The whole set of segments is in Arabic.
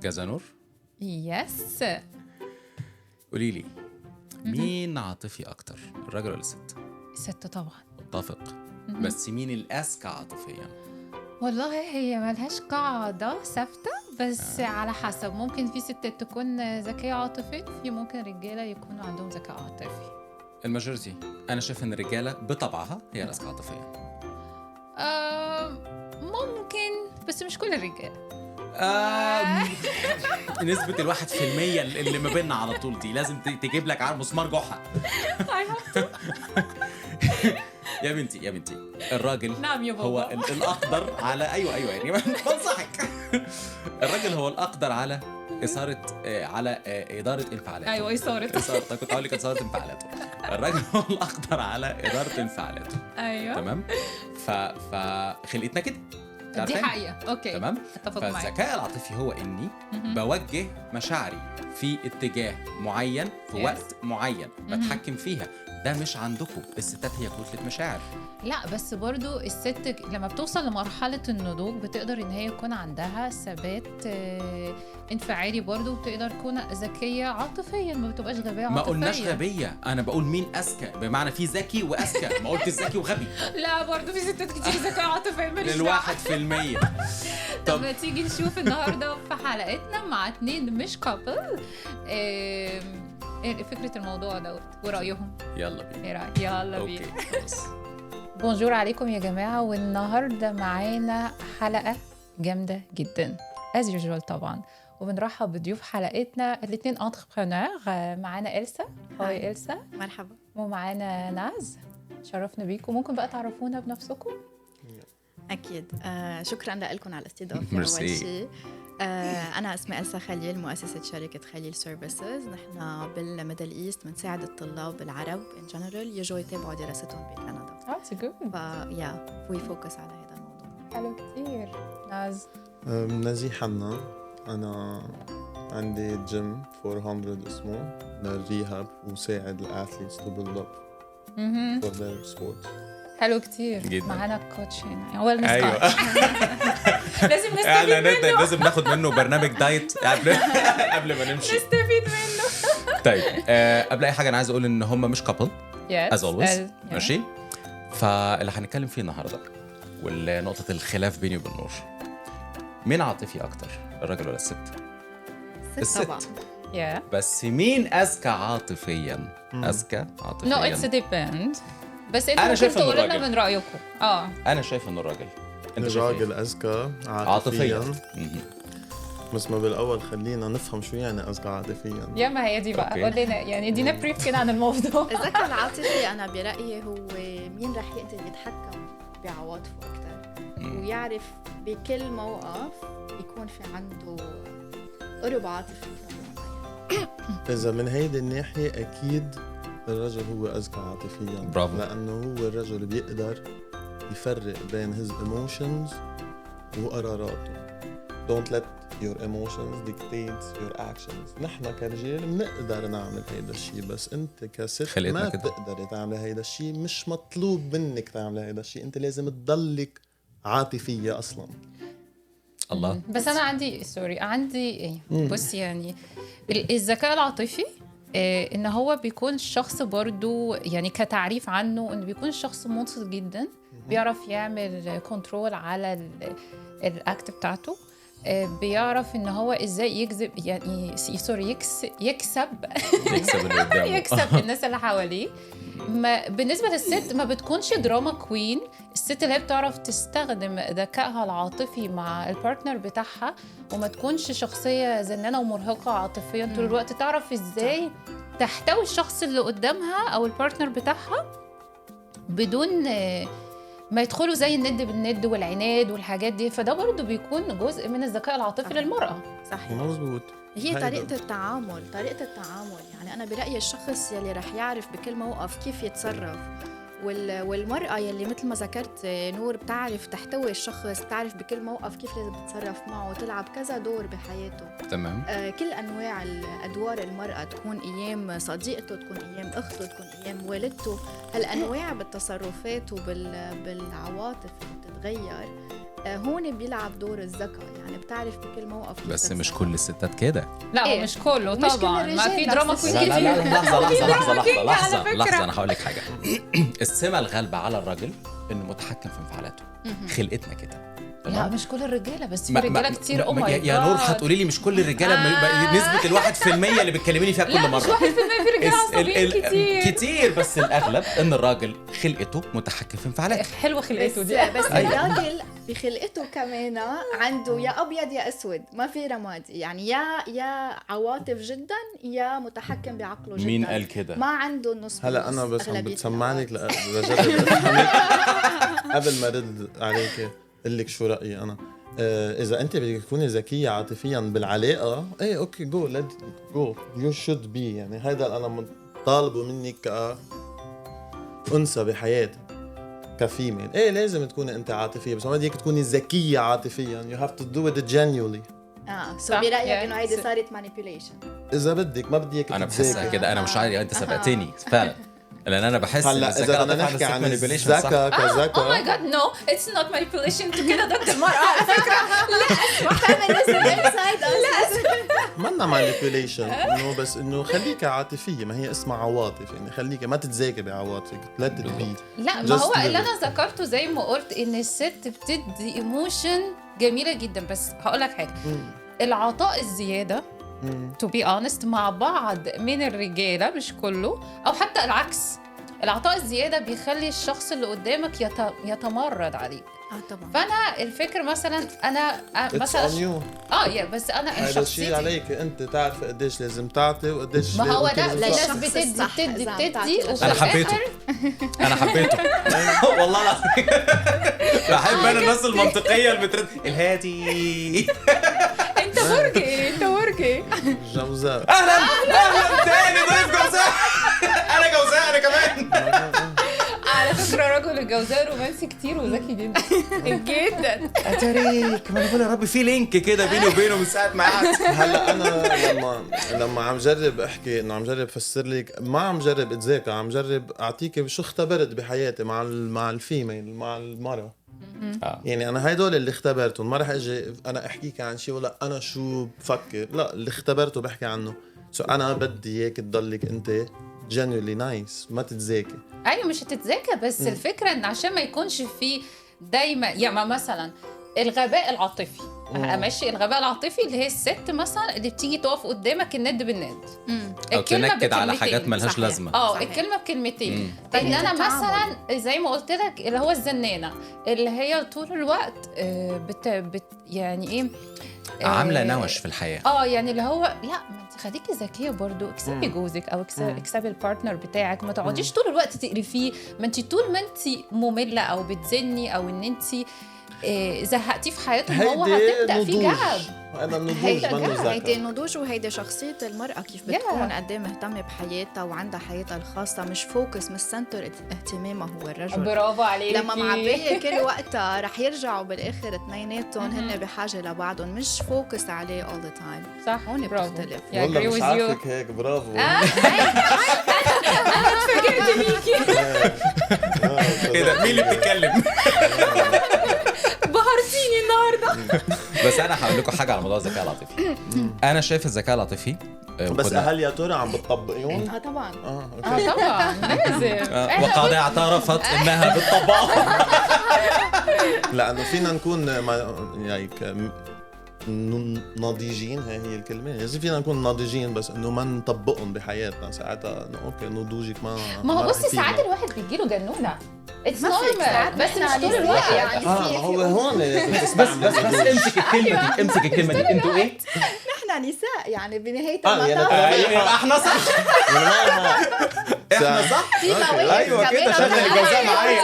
جازانور، يس. قولي لي مين عاطفي اكتر، الراجل ولا الست؟ الست طبعا. متفق. بس مين الأذكى عاطفيا؟ والله هي ملهاش قاعدة ثابتة، بس على حسب. ممكن في ستات تكون ذكية عاطفيا، في ممكن رجالة يكونوا عندهم ذكاء عاطفي. الماجورتي انا شايف ان الرجاله بطبعها هي الأذكى عاطفيا. ممكن، بس مش كل الرجالة. نسبة 1% اللي ما بيننا على طول دي لازم تجيب لك على مسمار جحا. يا بنتي الراجل نعم يا بابا. هو الأقدر على أيوة يعني بنصحك. الراجل هو الأقدر على إدارة انفعالاته. أيوة إثارة. كنت أقول لك إدارة انفعالاته. الراجل هو الأقدر على إدارة انفعالاته. أيوة تمام. فخلقتنا كده، دي حقيقة. أوكي تمام. اتفق معاك. فالذكاء العاطفي هو إني بوجه مشاعري في اتجاه معين في وقت معين بتحكم فيها. ده مش عندكم الستات، هي كتلة مشاعر. لا بس برضو الست لما بتوصل لمرحلة النضوج بتقدر ان هي يكون عندها ثبات انفعالي برضو، وتقدر تكون ذكية عاطفيا، ما بتبقاش غبية عاطفيا. ما قلناش غبية، انا بقول مين اذكى، بمعنى في ذكي واذكى، ما قلت ذكي وغبي. لا برضو في ستات كتير ذكية عاطفيا مش لل1%. طب ما تيجي نشوف النهاردة في حلقتنا مع 2 مش كابل فكرة الموضوع دوت ورأيهم. يلا بينا. ايه رأيك؟ يلا بينا. اوكي خلاص. بونجور عليكم يا جماعة، والنهاردة معانا حلقة جامدة جدا as usual طبعا، وبنرحب بضيوف حلقتنا الاثنين entrepreneur. معانا إلسا. هاي إلسا. مرحبا. ومعانا ناز. شرفنا بيكم. ممكن بقى تعرفونا بنفسكم؟ أكيد. شكرا لكم على الاستضافة. ميرسي. أول شيء أنا اسمي إلسا خليل، مؤسسة شركة خليل سيرفيسز. نحن بالميدل إيست بنساعد الطلاب العرب in general يجوا يتابعوا دراستهم بكندا. That's good. we focus على هذا الموضوع. حلو كتير. ناز. نزي حنا، أنا عندي جيم 400 اسمه للريهاب، وساعد الأثليتس to build up for their sport. حلو كتير جدا. معانا الكوتش هنا أول نسكوتش. أيوة. لازم نستفيد منه. لازم ناخد منه برنامج دايت قبل ما نمشي. نستفيد منه. طيب قبل اي حاجه انا عايز اقول ان هم مش كابل as always. ماشي. فاللي هنتكلم فيه النهارده والنقطه الخلاف بيني وبين نور، مين عاطفي اكتر، الراجل ولا الست؟ الست طبعا. بس مين اذكى عاطفيا؟ اذكى عاطفيا. No it's a depend. بس انتوا أنا ممكن شايف إنه تقولوا لنا الراجل. من رايكم. انا شايف انه الراجل. انت شايف الراجل أذكى عاطفيا. بس ما بالأول خلينا نفهم شو يعني أذكى عاطفيا. يا ما هي دي بقى. أوكي. قول لنا يعني ادينا بريف كده عن الموضوع. الذكاء العاطفي أنا برأيي هو مين رح يقدر يتحكم بعواطفه أكتر ويعرف بكل موقف يكون في عنده قرب عاطفي. إذا من هيدي الناحية أكيد الرجل هو أذكى عاطفيا. برافو. لأنه هو الرجل بيقدر يفرق بين his emotions وقراراته. Don't let your emotions dictate your actions. نحن كرجال بنقدر نعمل هيدا الشيء، بس انت كست خليتنا ما كده. بتقدر تعمل هيدا الشيء. مش مطلوب منك تعمل هيدا الشيء، انت لازم تضلك عاطفية اصلا. الله. بس انا عندي بص يعني الذكاء العاطفي ان هو بيكون الشخص برضو يعني كتعريف عنه ان بيكون الشخص منصت جدا، بيعرف يعمل كنترول على الاكت بتاعته، بيعرف ان هو ازاي يكسب يعني يكسب اللي قدامه. يكسب الناس اللي حواليه. بالنسبة للست ما بتكونش دراما كوين. الست اللي هي بتعرف تستخدم ذكائها العاطفي مع البارتنر بتاعها، وما تكونش شخصية زنانة ومرهقة عاطفيا طول الوقت، تعرف ازاي تحتوي الشخص اللي قدامها او البارتنر بتاعها بدون ما يدخلوا زي الند بالند والعناد والحاجات دي. فده برضو بيكون جزء من الذكاء العاطفي للمرأة. صحيح. مظبوط. هي طريقة التعامل يعني أنا برأيي الشخص يلي رح يعرف بكل موقف كيف يتصرف، والمرأة يلي مثل ما ذكرت نور بتعرف تحتوي الشخص، تعرف بكل موقف كيف لازم تتصرف معه، تلعب كذا دور بحياته. تمام. كل أنواع الأدوار المرأة، تكون أيام صديقته، تكون أيام أخته، تكون أيام والدته. هالأنواع بالتصرفات وبالعواطف اللي بتتغير هون بيلعب دور الذكاء، يعني بتعرف بكل موقف كيف بس تتصرف. مش كل الستات كده. لا إيه؟ مش كله ومش كل طبعا، ما في الرجال دراما نفس كوين الشيء. لا لا لا كتير. لحظة أنا هقول لك حاجة. السمة الغالبة على الراجل إنه متحكم في انفعالاته، خلقتنا كده. لا مش كل الرجاله، بس في رجاله كتير. يا نور هتقولي لي مش كل الرجاله نسبة 1% اللي بتكلميني فيها كل مرة. مش 1% في رجاله عصبيين كتير بس الأغلب إن الراجل خلقته متحكم في انفعالاته. حلوة خلقته دي. بس الراجل بخلقته كمان عنده يا ابيض يا اسود، ما في رمادي، يعني يا عواطف جدا يا متحكم بعقله جدا. مين قال كده؟ ما عنده النص. هلا انا بس عم بتسمع لك لجرب افهمك قبل ما رد عليك قل لك شو رايي انا. اذا انت بدك تكوني ذكيه عاطفيا بالعلاقه، ايه اوكي جو ليت جو يو شود بي، يعني هذا انا طالبه منك كأنثى بحياتك كفيميل. ايه لازم تكوني انت عاطفيه، بس ما بدك تكوني ذكيه عاطفيا. you have to do it genuinely. سو برايك انه هيدي صارت مانيبيوليشن؟ اذا بدك ما بدك انا بحسها كده. انا مش عارف، انت سبقتني فعلا، لان انا بحس هلا اذا بدنا نحكي عن الذكاء كذكاء. Oh my god no it's not manipulation to كده ضد المرأة على فكرة. لا فاهمة منا مانيبيوليشن، انه بس انه خليك عاطفيه، ما هي اسمها عواطف، يعني خليك ما تتذاكي بعواطفك، لا تتبي. لا ما هو اللي انا ذكرته زي ما قلت ان الست بتدي ايموشن جميله جدا، بس هقول لك حاجه. العطاء الزياده to be honest مع بعض من الرجاله، مش كله، او حتى العكس، العطاء الزياده بيخلي الشخص اللي قدامك يتمرد عليك. طبعا. فانا الفكر مثلا انا مثلا بس انا هذا الشيء عليك انت تعرف قديش لازم تعطي وقديش. ما هو ده الناس بتدي انا حبيته انا حبيته والله العظيم. بحب انا الناس المنطقيه اللي بترد الهادي. انت برجي جوزاء. اهلا تاني ضيف جوزاء. انا جوزاء انا كمان. على فكرة رجل الجوزاء رومانسي كتير وذكي جدا جدا. اتاريك ما انا بقول يا رب في لينك كده بيني وبينه من ساعة ما قعدت. هلا انا لما عم جرب احكي انه عم جرب افسر لك، ما عم جرب اتذاكى، عم جرب اعطيك شو اختبرت بحياتي مع الفيميل، مع المرأة. يعني انا هيدول اللي اختبرتهم، ما رح اجي انا احكيك عن شيء ولا انا شو بفكر، لا اللي اختبرته بحكي عنه. انا بدي اياك تضلك انت genuinely nice، ما تتذاكي. ايوه مش هتتذاكى، بس الفكره ان عشان ما يكونش في دايما يعني مثلا الغباء العاطفي. ماشي، الغباء العاطفي اللي هي الست مثلا اللي بتيجي تقف قدامك الند بالند، او تنكد على حاجات ملهاش لازمه. الكلمه بكلمتين. ان انا مثلا زي ما قلت لك اللي هو الزنانه اللي هي طول الوقت يعني ايه عامله نوش في الحياه. يعني اللي هو لا ما انت خليكي ذكيه برضو، اكسبي جوزك او اكسبي البارتنر بتاعك، ما تقعديش طول الوقت تقرفيه. ما انت طول ما انت ممله او بتزني او ان انت زهقتيه في حياته، هو هتبدا في جعب. هذا النضوج منه ذكاء. هيدي النضوج، وهيدي شخصية المرأة كيف بتكون قد ايه مهتمة بحياتها وعندها حياتها الخاصة، مش فوكس، مش سنتر اهتمامها هو الرجل. برافو عليكي. لما معبية كل وقتها رح يرجعوا بالاخر اثنيناتهم هن بحاجة لبعضهم، مش فوكس عليه all the time. صح، هون بتختلف. والله مش عارفك هيك، برافو. انا اتفاجئت بيكي. ايه ده، مين اللي بتتكلم؟ بهرتيني النهارده. بس انا هقول لكم حاجه على موضوع الذكاء العاطفي. انا شايف الذكاء العاطفي بس هل يا ترى عم بتطبقيهم؟ طبعا. طبعا لازم. وقد اعترفت انها بتطبقها. لانه فينا نكون يعني ناضجين، هي الكلمه، لازم فينا نكون ناضجين، بس انه ما نطبقهم بحياتنا. ساعتها انه اوكي نضوجك ما هو بصي ساعات الواحد بيجيله جنونه، اتس نورمال، بس مش طول الوقت يعني. ما هو هون بس امسك الكلمه دي، امسك الكلمه دي. انتوا ايه؟ نحن نساء يعني بنهايه المطاف. احنا صح. احنا صح. ايوه كده، شغل الجوزاء معايا.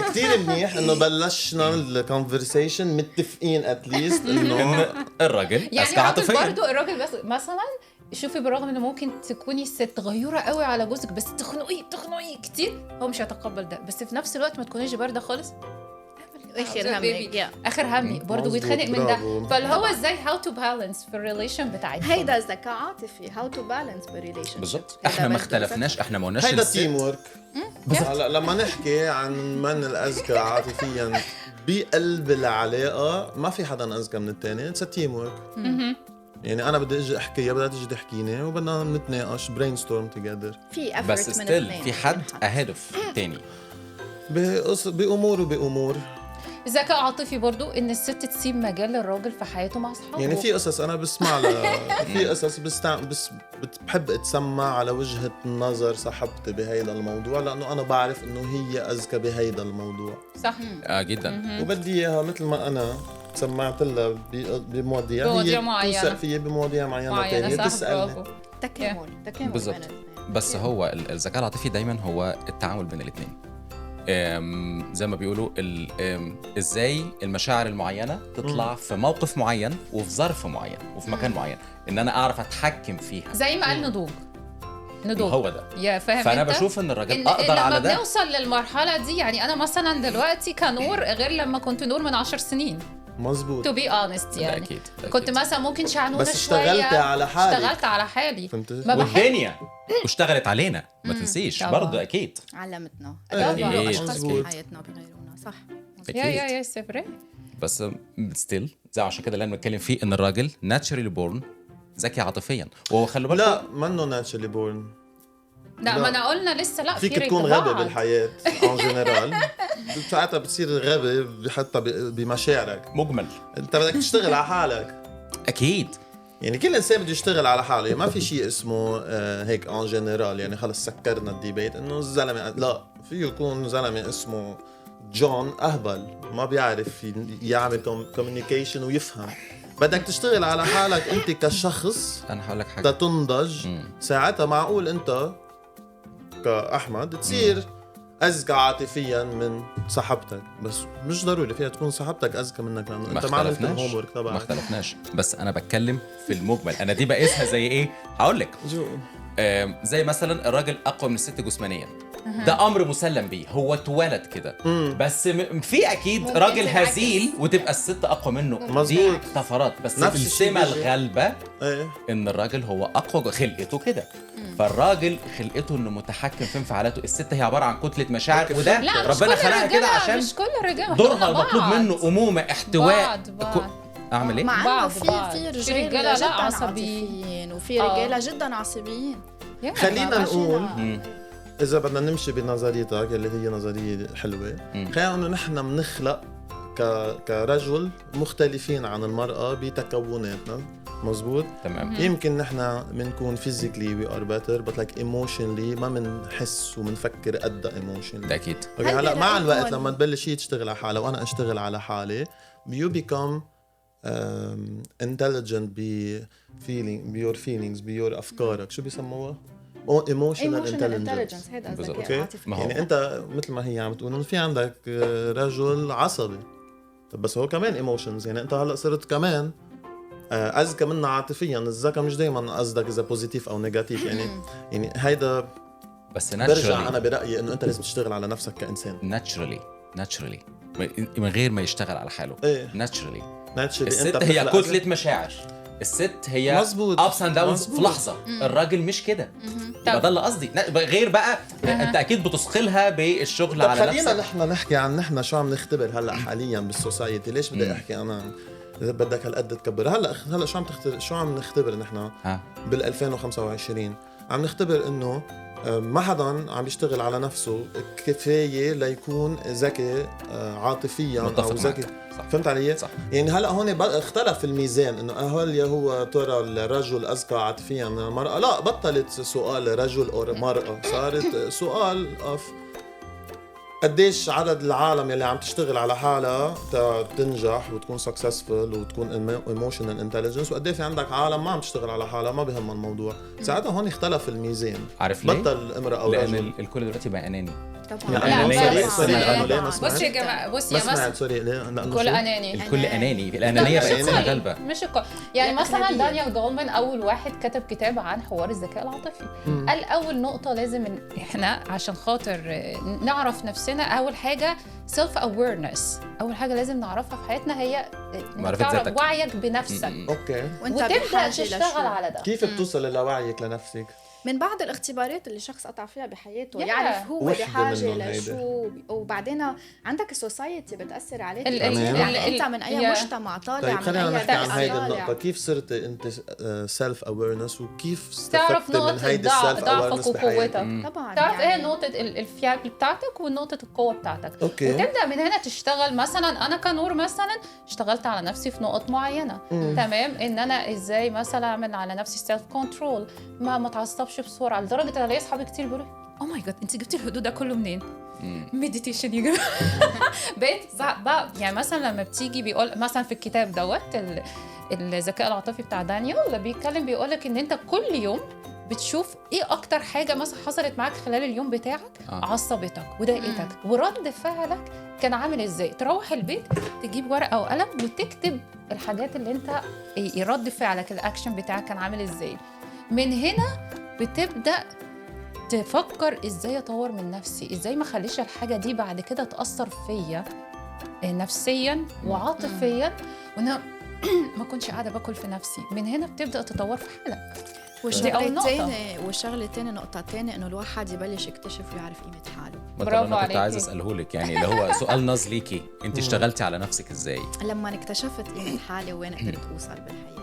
كتير منيح انه بلشنا الكونفرسيشن متفقين اتليست انه الراجل يعني عاطفيا برضه الراجل. بس مثلا شوفي، بالرغم انه ممكن تكوني الست غيوره قوي على جوزك، بس تخنقي كتير، هو مش هيتقبل ده. بس في نفس الوقت ما تكونيش بارده خالص. اخر همي برضه بيتخانق من ده. فاللي هو ازاي هاو تو بالانس في الريليشن بتاعتنا. هيدا ذكاء عاطفي، هاو تو بالانس بالريليشن. بالظبط. احنا ما اختلفناش، احنا ما قلناش هيدا تيم ورك. هلا لما نحكي عن من الاذكى عاطفيا بقلب العلاقه ما في حدا اذكى من الثاني، اتس تيم ورك. يعني انا بدي اجي احكيها، بدها تيجي تحكيني، وبدنا نتناقش برين ستورم توجذر. في بس ستيل في حد اهيد اوف الثاني بامور وبامور. ذكاء عاطفي برضو ان الست تسيب مجال للراجل في حياته مع اصحابه. يعني في قصص انا بسمع في قصص بس بحب اتسمع على وجهة نظر صاحبتي بهيدا الموضوع، لانه انا بعرف انه هي اذكى بهيدا الموضوع. صح. جدا. وبدي اياها مثل ما انا سمعت لها بمواضيع معينة، توثق فيا بمواضيع معينة تانية، تسألني. تكامل بالضبط. بس هو الذكاء العاطفي دايما هو التعامل بين الاثنين. زي ما بيقولوا ازاي المشاعر المعينه تطلع في موقف معين وفي ظرف معين وفي مكان معين، ان انا اعرف اتحكم فيها زي ما قال نضوج هو ده. يا فاهم. فانا انت بشوف ان الراجل اقدر على ده. لما بنوصل للمرحله دي، يعني انا مثلا دلوقتي كنور غير لما كنت نور من 10 سنين. مظبوط. to be honest يعني. أكيد. كنت مثلا ممكن شعنونه بس شويه، اشتغلت على حالي. اشتغلت على حالي والدنيا واشتغلت علينا، ما تنسيش برضه. اكيد علمتنا طبعا اشخاص في حياتنا بغيرونا. صح. يا سفري. بس ستيل زي عشان كده اللي انا بتكلم فيه ان الراجل ناتشرالي بورن ذكي عاطفيا، وهو خلوا بالكم لا منه ناتشرالي بورن. لا ما انا قلنا لسه لا، فيك تكون غبي بالحياة ان جنرال، ساعتها بتصير غبي حتى بمشاعرك. مجمل. انت بدك تشتغل على حالك. اكيد. يعني كل انسان بده يشتغل على حاله، ما في شيء اسمه هيك ان جنرال. يعني خلص سكرنا الديبيت انه الزلمه، لا، فيه يكون زلمه اسمه جون اهبل ما بيعرف يعمل كوميونيكيشن ويفهم. بدك تشتغل على حالك انت كشخص. انا هقول لك حاجه تنضج. ساعتها معقول انت كأحمد تصير أذكى عاطفيا من صاحبتك، بس مش ضروري فيها تكون صاحبتك أذكى منك، لأنه أنت ما عملت الهوم ورك تبعك. ما اختلفناش، بس أنا بتكلم في المجمل. أنا دي بقيسها زي إيه؟ هقول لك. زي مثلا الراجل أقوى من الست جسمانيا، ده أمر مسلم بيه، هو اتولد كده. بس في أكيد راجل هزيل وتبقى الست أقوى منه. مظبوط. دي طفرات، بس السمة الغالبة إن الراجل هو أقوى، خلقته كده. فالراجل خلقته انه متحكم في انفعالاته، الست هي عباره عن كتله مشاعر، وده ربنا خلقها كده عشان مش كل الرجاله دورها المطلوب منه امومه، احتواء. اعمل ايه؟ مع انه في رجاله لا عصبيين وفي رجاله جدا عصبيين. خلينا نقول اذا بدنا نمشي بنظريتك اللي هي نظريه حلوه، خلينا نقول نحن بنخلق كرجل مختلفين عن المرأة بتكوناتنا. مزبوط. تمام. يمكن نحن بنكون physically we are better but like emotionally ما بنحس وبنفكر قد emotionally. ده أكيد. هلا مع الوقت لما تبلش هي تشتغل على حالها وأنا أشتغل على حالي you become intelligent بيور feelings بيور أفكارك. شو بيسموها؟ emotional intelligence. هيدا الذكاء العاطفي. يعني أنت مثل ما هي عم تقول إنه في عندك رجل عصبي، طب بس هو كمان emotions. يعني أنت هلا صرت كمان أذكى منا عاطفيا. الذكاء مش دايما قصدك إذا بوزيتيف أو نيجاتيف. يعني هيدا بس برجع أنا برأيي إنه أنت لازم تشتغل على نفسك كإنسان. naturally من غير ما يشتغل على حاله. naturally الست هي كتلة مشاعر. الست هي ups and downs في لحظة. الراجل مش كده. يبقى ده اللي قصدي. غير بقى انت اكيد بتثقلها بالشغل على نفسك. خلينا نحن نحكي عن نحن شو عم نختبر هلا حاليا بالسوسايتي. ليش بدي احكي انا اذا بدك هالقد تكبر؟ هلا شو عم نختبر نحن بال 2025؟ عم نختبر انه ما حدا عم يشتغل على نفسه كفايه ليكون ذكي عاطفيا او ذكي. فهمت علي؟ صح. يعني هلا هون اختلف الميزان، انه هل هو ترى الرجل اذكى عاطفيا من المراه؟ لا، بطلت سؤال رجل او مراه، صارت سؤال قديش عدد العالم يلي عم تشتغل على حالها تنجح وتكون سكسسفل وتكون ايموشنال انتليجنس، وقد في عندك عالم ما عم تشتغل على حالها ما بهم الموضوع. ساعتها هون اختلف الميزان. عارف ليه؟ بطل امرأة او رجل. لان الكل دلوقتي بقى اناني. بص يا جماعه، بص يا مثلا سوري الكل اناني. الكل اناني. الانانيه بقت غالبه. مش يعني مثلا دانيال جولمان اول واحد كتب كتاب عن حوار الذكاء العاطفي. قال اول نقطه لازم احنا عشان خاطر نعرف نفسنا، اول حاجه سيلف اويرنس. اول حاجه لازم نعرفها في حياتنا هي تعرف وعيك بنفسك. اوكي. وتبدا تشتغل على ده. كيف بتوصل لوعيك لنفسك؟ من بعض الاختبارات اللي شخص قطع فيها بحياته يعرف هو بحاجة لشو. وبعدين عندك السوسايتي بتأثر عليك، يعني انت من اي مجتمع طالع. طيب خلينا نحكي عن هيدي النقطة، كيف صرت انت سيلف اويرنس وكيف استفدت من هيدي السيلف اويرنس بحياتك؟ طبعا تعرف ايه نقطة الفياب بتاعتك ونقطة القوة بتاعتك. وتبدأ من هنا تشتغل. مثلا انا كنور مثلا اشتغلت على نفسي في نقط معينة. تمام، ان انا ازاي مثلا اعمل على نفسي سيلف كنترول، ما اتعصبش بسرعة، لدرجة انا ليا اصحابي كتير بيقولوا او ماي جاد انت جبتي الهدوء ده كله منين؟ مديتيشن يا جماعه. بقيت يعني مثلا لما بتيجي بيقول مثلا في الكتاب دوت الذكاء العاطفي بتاع دانيال بيتكلم، بيقولك ان انت كل يوم بتشوف ايه اكتر حاجه مثلا حصلت معاك خلال اليوم بتاعك عصبتك وضايقتك ورد فعلك كان عامل ازاي. تروح البيت تجيب ورقه وقلم وتكتب الحاجات اللي انت رد فعلك الاكشن بتاعك كان عامل ازاي. من هنا بتبدا تفكر ازاي اطور من نفسي، ازاي ما اخليش الحاجه دي بعد كده تاثر فيا نفسيا وعاطفيا، وانا ما كنتش قاعده باكل في نفسي. من هنا بتبدا تطور في حالك. والشغله الثانيه نقطه ثانيه انه الواحد يبلش يكتشف ويعرف قيمه حاله. برافو عليكي. كنت عايز اساله لك يعني اللي هو سؤال ناز ليكي، انت اشتغلتي على نفسك ازاي؟ لما اكتشفت قيمه حالي وين قدرت اوصل بالحياه،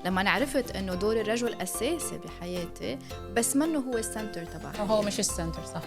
لما أنا عرفت إنه دور الرجل أساسي بحياتي بس منه هو السنتر تبعي، هو مش السنتر صح.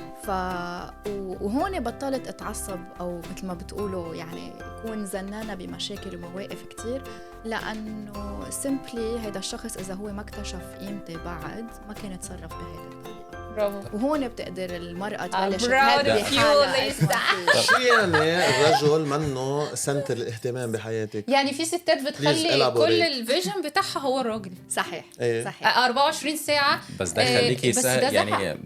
وهون بطلت أتعصب أو مثل ما بتقولوا يعني يكون زنانة بمشاكل ومواقف كتير، لأنه سيمبلي هيدا الشخص إذا هو ما اكتشف قيمتي بعد ما كان يتصرف بهيدا الطريقة. برافو. وهون بتقدر المرأة تبلش تهدي حالها. شو يعني الرجل منه سنتر الاهتمام بحياتك؟ يعني في ستات بتخلي كل الفيجن بتاعها هو الراجل. صحيح. صحيح 24 ساعة. بس ده يخليكي يعني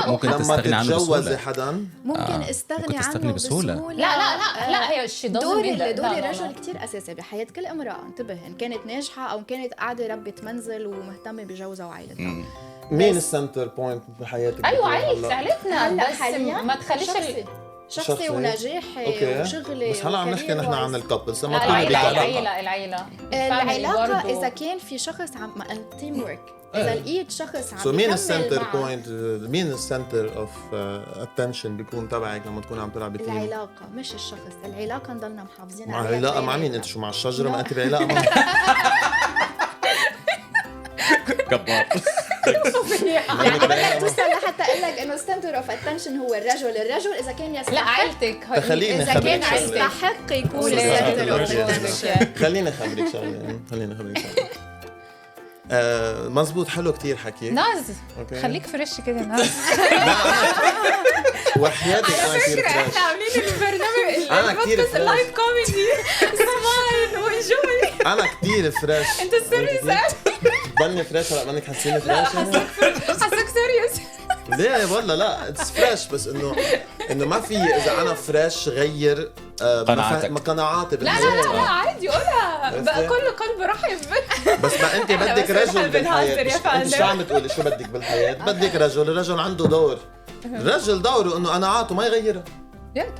ممكن لما تستغني عنه بسهولة. تتجوزي حدا ممكن استغني عنه بسهولة. لا هي الشيء دور الرجل كتير أساسي بحياة كل امرأة. انتبه، إن كانت ناجحة أو كانت قاعدة ربة منزل ومهتمة بجوزها وعائلتها. مين السنتر بوينت بحياتك؟ ايوه عيلة سألتنا بس حاليا ما تخليش شخصي ونجاحي وشغلي. بس هلا عم نحكي نحن عن الكابلز. العلاقة إذا كان في شخص عم تيم ورك، إذا لقيت شخص عم مين السنتر بوينت، مين السنتر اوف اتنشن بيكون تبعك لما تكون عم تلعبي تيم؟ العلاقة مش الشخص. العلاقة نضلنا محافظين عليها. مع علاقة مع مين؟ انت شو مع الشجرة؟ ما انت بعلاقة مع كبار. يعني بدك توصل لحتى اقول لك انه السنتر اوف اتنشن هو الرجل اذا كان يستحق. لا عيلتك، اذا كان يستحق يكون السنتر اوف اتنشن. خليني اخبرك شغله. مزبوط. حلو كتير حكيك ناز. خليك فريش كده ناز. وحياتك انا كتير فريش. احنا عاملين البرنامج انا كتير فريش اللايف كوميدي سمايل وانجوي. انا كتير فريش. انت سيريس؟ بني فريش ولا بنك حاسيني فريش؟ حاسك سيريس. ليه والله لا اتس فريش، بس انه ما في اذا انا فريش غير قناعاتي. لا عادي قولها بقى، كل قلب رحب. بس ما انت بدك رجل بالحياه. انت شو عم تقولي؟ شو بدك بالحياه؟ بدك رجل. الرجل عنده دور. الرجل دوره انه قناعاته ما يغيرها.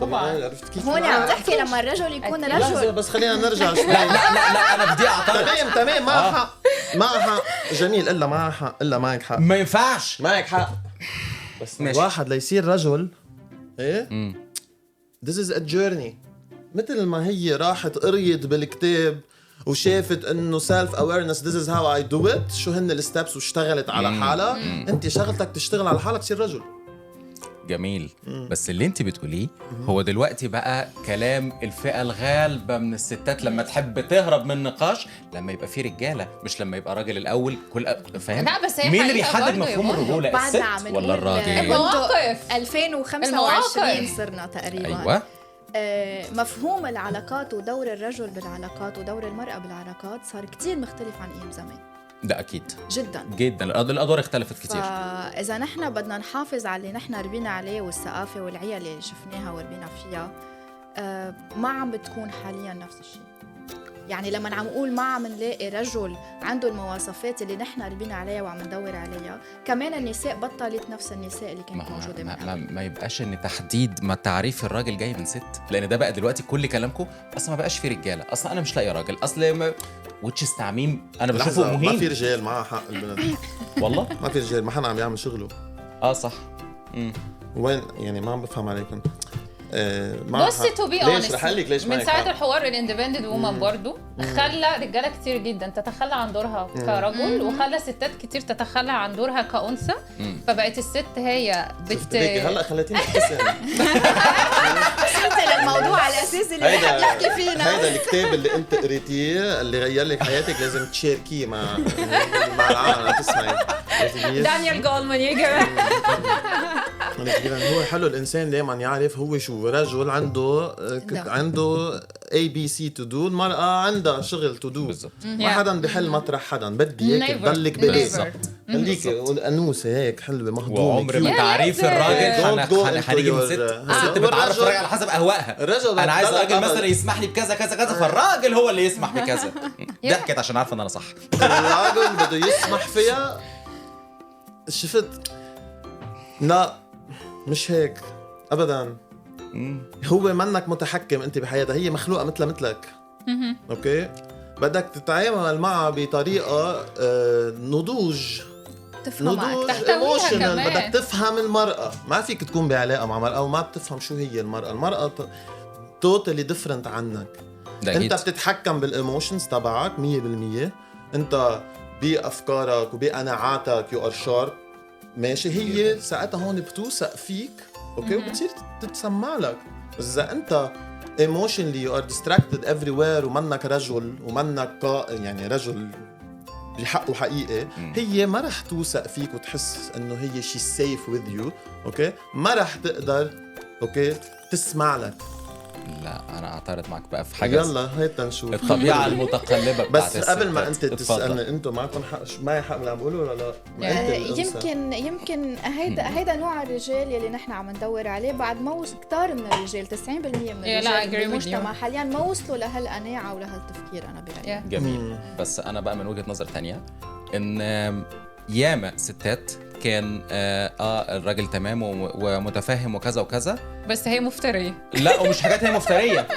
طبعا. عرفت كيف؟ هون عم تحكي لما الرجل يكون رجل. بس خلينا نرجع شوي. لا انا بدي اعترض. تمام معها حق جميل، الا معها حق، الا معك حق. ما ينفعش. معك حق. بس الواحد ليصير رجل ايه this is a journey. مثل ما هي راحت قريت بالكتاب وشافت انه self awareness this is how I do it، شو هن الستبس، واشتغلت على حالها. انت شغلتك تشتغل على حالك تصير رجل. جميل. بس اللي انت بتقوليه هو دلوقتي بقى كلام الفئة الغالبة من الستات لما تحب تهرب من نقاش، لما يبقى فيه رجالة، مش لما يبقى راجل الأول. فاهم؟ لا بس هي مين اللي بيحدد مفهوم الرجولة، الست ولا الراجل؟ المواقف. 2025 صرنا تقريبا. أيوة. مفهوم العلاقات ودور الرجل بالعلاقات ودور المرأة بالعلاقات صار كتير مختلف عن أيام زمان. ده أكيد جدا الأدوار اختلفت كتير. فإذا نحن بدنا نحافظ على اللي نحن ربينا عليه والثقافة والعيال اللي شفناها وربينا فيها، ما عم بتكون حاليا نفس الشيء. يعني لما عم نقول ما عم نلاقي رجل عنده المواصفات اللي نحن ربينا عليها وعم ندور عليها، كمان النساء بطلت نفس النساء اللي كانت موجوده من قبل. ما يبقاش ان تحديد ما تعريف الراجل جاي من ست، لان ده بقى دلوقتي كل كلامكم اصلا ما بقاش في رجاله، اصلا انا مش لاقي راجل، اصل وتش تعميم انا بشوفه مهم. ما في رجال معها حق البنت والله ما في رجال، ما حدا عم يعمل شغله. صح. وين يعني ما عم بفهم عليكم. بص تو بي ليش رح لك ليش من ساعه الحوار الاندبندنت وومن برضو خلى رجاله كتير جدا تتخلى عن دورها كرجل، وخلى ستات كتير تتخلى عن دورها كأنثى، فبقت الست هي هلا خليتيني ابتسم. وصلت للموضوع على اساس اللي رح نحكي فينا. هيدا الكتاب اللي انت قريتيه اللي غير لك حياتك لازم تشاركيه مع العالم تسمعي. دانيال جولمان يا جماعه. هو حلو الانسان دائما يعرف هو شو رجل عنده ABC to do، المرأة عندها شغل to do. ما حدا بحل مطرح حدا، بدي اياك تضلك بليزة خليك انوثه هيك حلوه مهضومه. وعمر ما تعريف الراجل هنيجي من ست. الست بتعرف الراجل على حسب اهوائها. انا عايز راجل مثلا يسمح لي بكذا كذا كذا، فالراجل هو اللي يسمح بكذا. ضحكت عشان عارفه ان انا صح. الراجل بده يسمح فيها. شفت؟ لا مش هيك ابدا. هو منك متحكم انت بحياتها، هي مخلوقه مثلك. اوكي، بدك تتعامل معها بطريقه نضوج ايموشنال. بدك تفهم المراه، ما فيك تكون بعلاقه مع مرأة وما بتفهم شو هي المرأة توتالي ديفرنت عنك. انت بتتحكم بالايموشنز تبعك 100%، انت بافكارك وبقناعاتك يو ار شارب ماشي. هي ساعتها هون بتوثق فيك اوكي وبتصير تتسمع لك. اذا انت emotionally you are distracted everywhere ومنك رجل ومنك يعني رجل بحق وحقيقي، هي ما رح توثق فيك وتحس انه هي شي safe with you. اوكي، ما رح تقدر اوكي تسمع لك. لا انا اعترض معك بقى في حاجه. يلا هيك نشوف الطبيعه المتقلبه بتاعت بس قبل ما انت تسالني انتم معكم حق معي حق اللي عم بقوله ولا لا؟ يمكن هيدا نوع الرجال يلي نحن عم ندور عليه. بعد ما كتار من الرجال 90% من الرجال بالمجتمع حاليا ما وصلوا لهالقناعه ولهالتفكير. انا برايي جميل. بس انا بقى من وجهه نظر تانية ان ياما ستات كان الراجل تمام ومتفاهم وكذا وكذا، بس هي مفترية. لا ومش حاجات هي مفترية.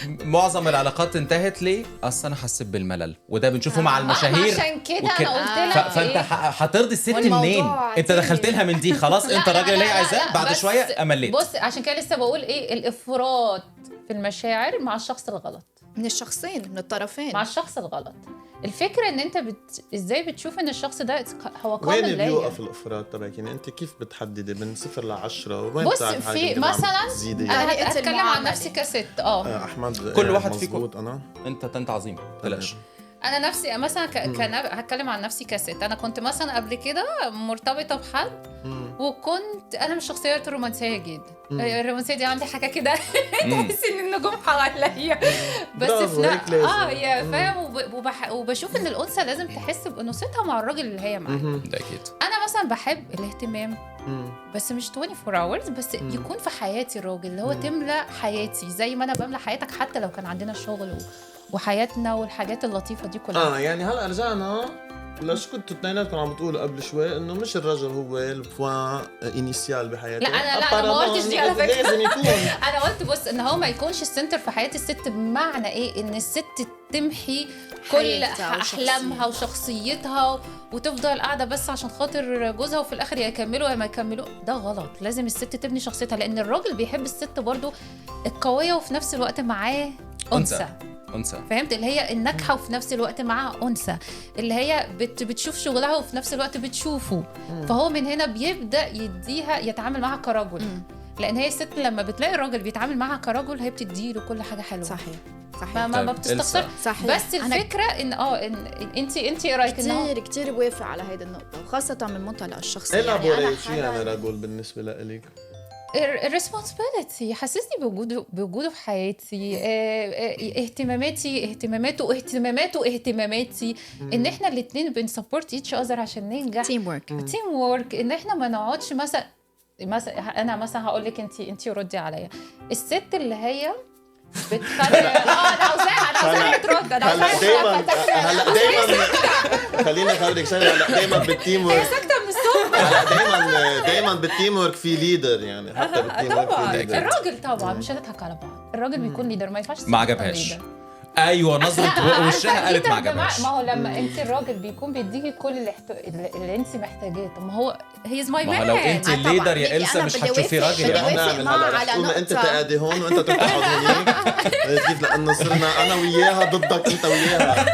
معظم العلاقات انتهت ليه؟ اصل انا حسيت بالملل، وده بنشوفه مع المشاهير. عشان كده انا قلت لك فانت هترضي الست منين؟ انت دخلت لها من دي خلاص. انت الراجل اللي هي عايزاه بعد شويه امليت. بص عشان كده لسه بقول الافراط في المشاعر مع الشخص الغلط، من الشخصين من الطرفين، مع الشخص الغلط. الفكره ان انت ازاي بتشوف ان الشخص ده هو قابل ليا. وين بيوقف الافراط تبعك؟ يعني انت كيف بتحددي من 0 ل 10؟ وين بص في مثلا انا هتكلم عن نفسي كست احمد كل واحد فيكم انت عظيم بلاش. انا نفسي مثلا هتكلم عن نفسي كست. انا كنت مثلا قبل كده مرتبطه بحد وكنت انا مش شخصيات رومانسيه جدا. الرومانسيه دي عندي حاجه كده تحس ان النجوم حواليا بس في يا فاهم. وبشوف ان الانثى لازم تحس بانوثتها مع الراجل اللي هي معاه. ده اكيد. انا مثلا بحب الاهتمام بس مش 24 hours، بس يكون في حياتي الراجل اللي هو تملى حياتي زي ما انا بملى حياتك، حتى لو كان عندنا شغل وحياتنا والحاجات اللطيفه دي كلها. يعني هلا رجعنا ليش كنتوا اثنيناتكم عم بتقولوا قبل شوي انه مش الرجل هو البوان انيسيال بحياتك؟ لا انا ما قلتش دي على فكره. لازم يكون انا قلت بص ان هو ما يكونش السنتر في حياه الست. بمعنى ايه؟ ان الست تمحي كل احلامها وشخصيتها وتفضل قاعده بس عشان خاطر جوزها، وفي الاخر يكملوا يا ما يكملوا. ده غلط. لازم الست تبني شخصيتها، لان الراجل بيحب الست برضو القويه وفي نفس الوقت معاه انثى. فهمت؟ اللي هي الناجحه وفي نفس الوقت معاها انثى، اللي هي بتشوف شغلها وفي نفس الوقت بتشوفه. فهو من هنا بيبدا يديها يتعامل معها كرجل. لان هي الست لما بتلاقي الراجل بيتعامل معها كرجل هي بتديله كل حاجه حلوه. صحيح ما بتستخسر. بس الفكره ان انت ايه رايك؟ كتير بوافق على هيدا النقطه، وخاصه من منطلق الشخصي. يعني انا شو يعني رجل بالنسبه لك؟ الريسبونسبيلتي حسسني بوجوده في حياتي. اهتماماتي ان احنا الاثنين بنسبورت ايتش اذر عشان ننجح. تيم وورك. ان احنا ما نقعدش مثلا انا مثلا هقول لك انت ردي عليا. الست اللي هي بتخلي انا عاوزاها ترد. هلا دايما خليني اخبرك شغله. هلا دايما بالتيم ورك ساكته من الصبح. هلا دايما بالتيم ورك في ليدر، يعني حتى بالتيم ورك طبعا في ليدر. الراجل طبعا مش هنضحك على بعض، الراجل بيكون ليدر، ما ينفعش ما عجبهاش. ايوه نظره وشها قالت ما عجبهاش. ما هو لما انت الراجل بيكون بيديكي كل اللي انت محتاجاه. طب ما هو هيز ماي مان. ما هو لو انت الليدر يا إلسا مش هتشوفي راجل. نعمل هلا انت تقعدي هون وانت تفتح هونيك كيف، لانه صرنا انا وياها ضدك انت وياها.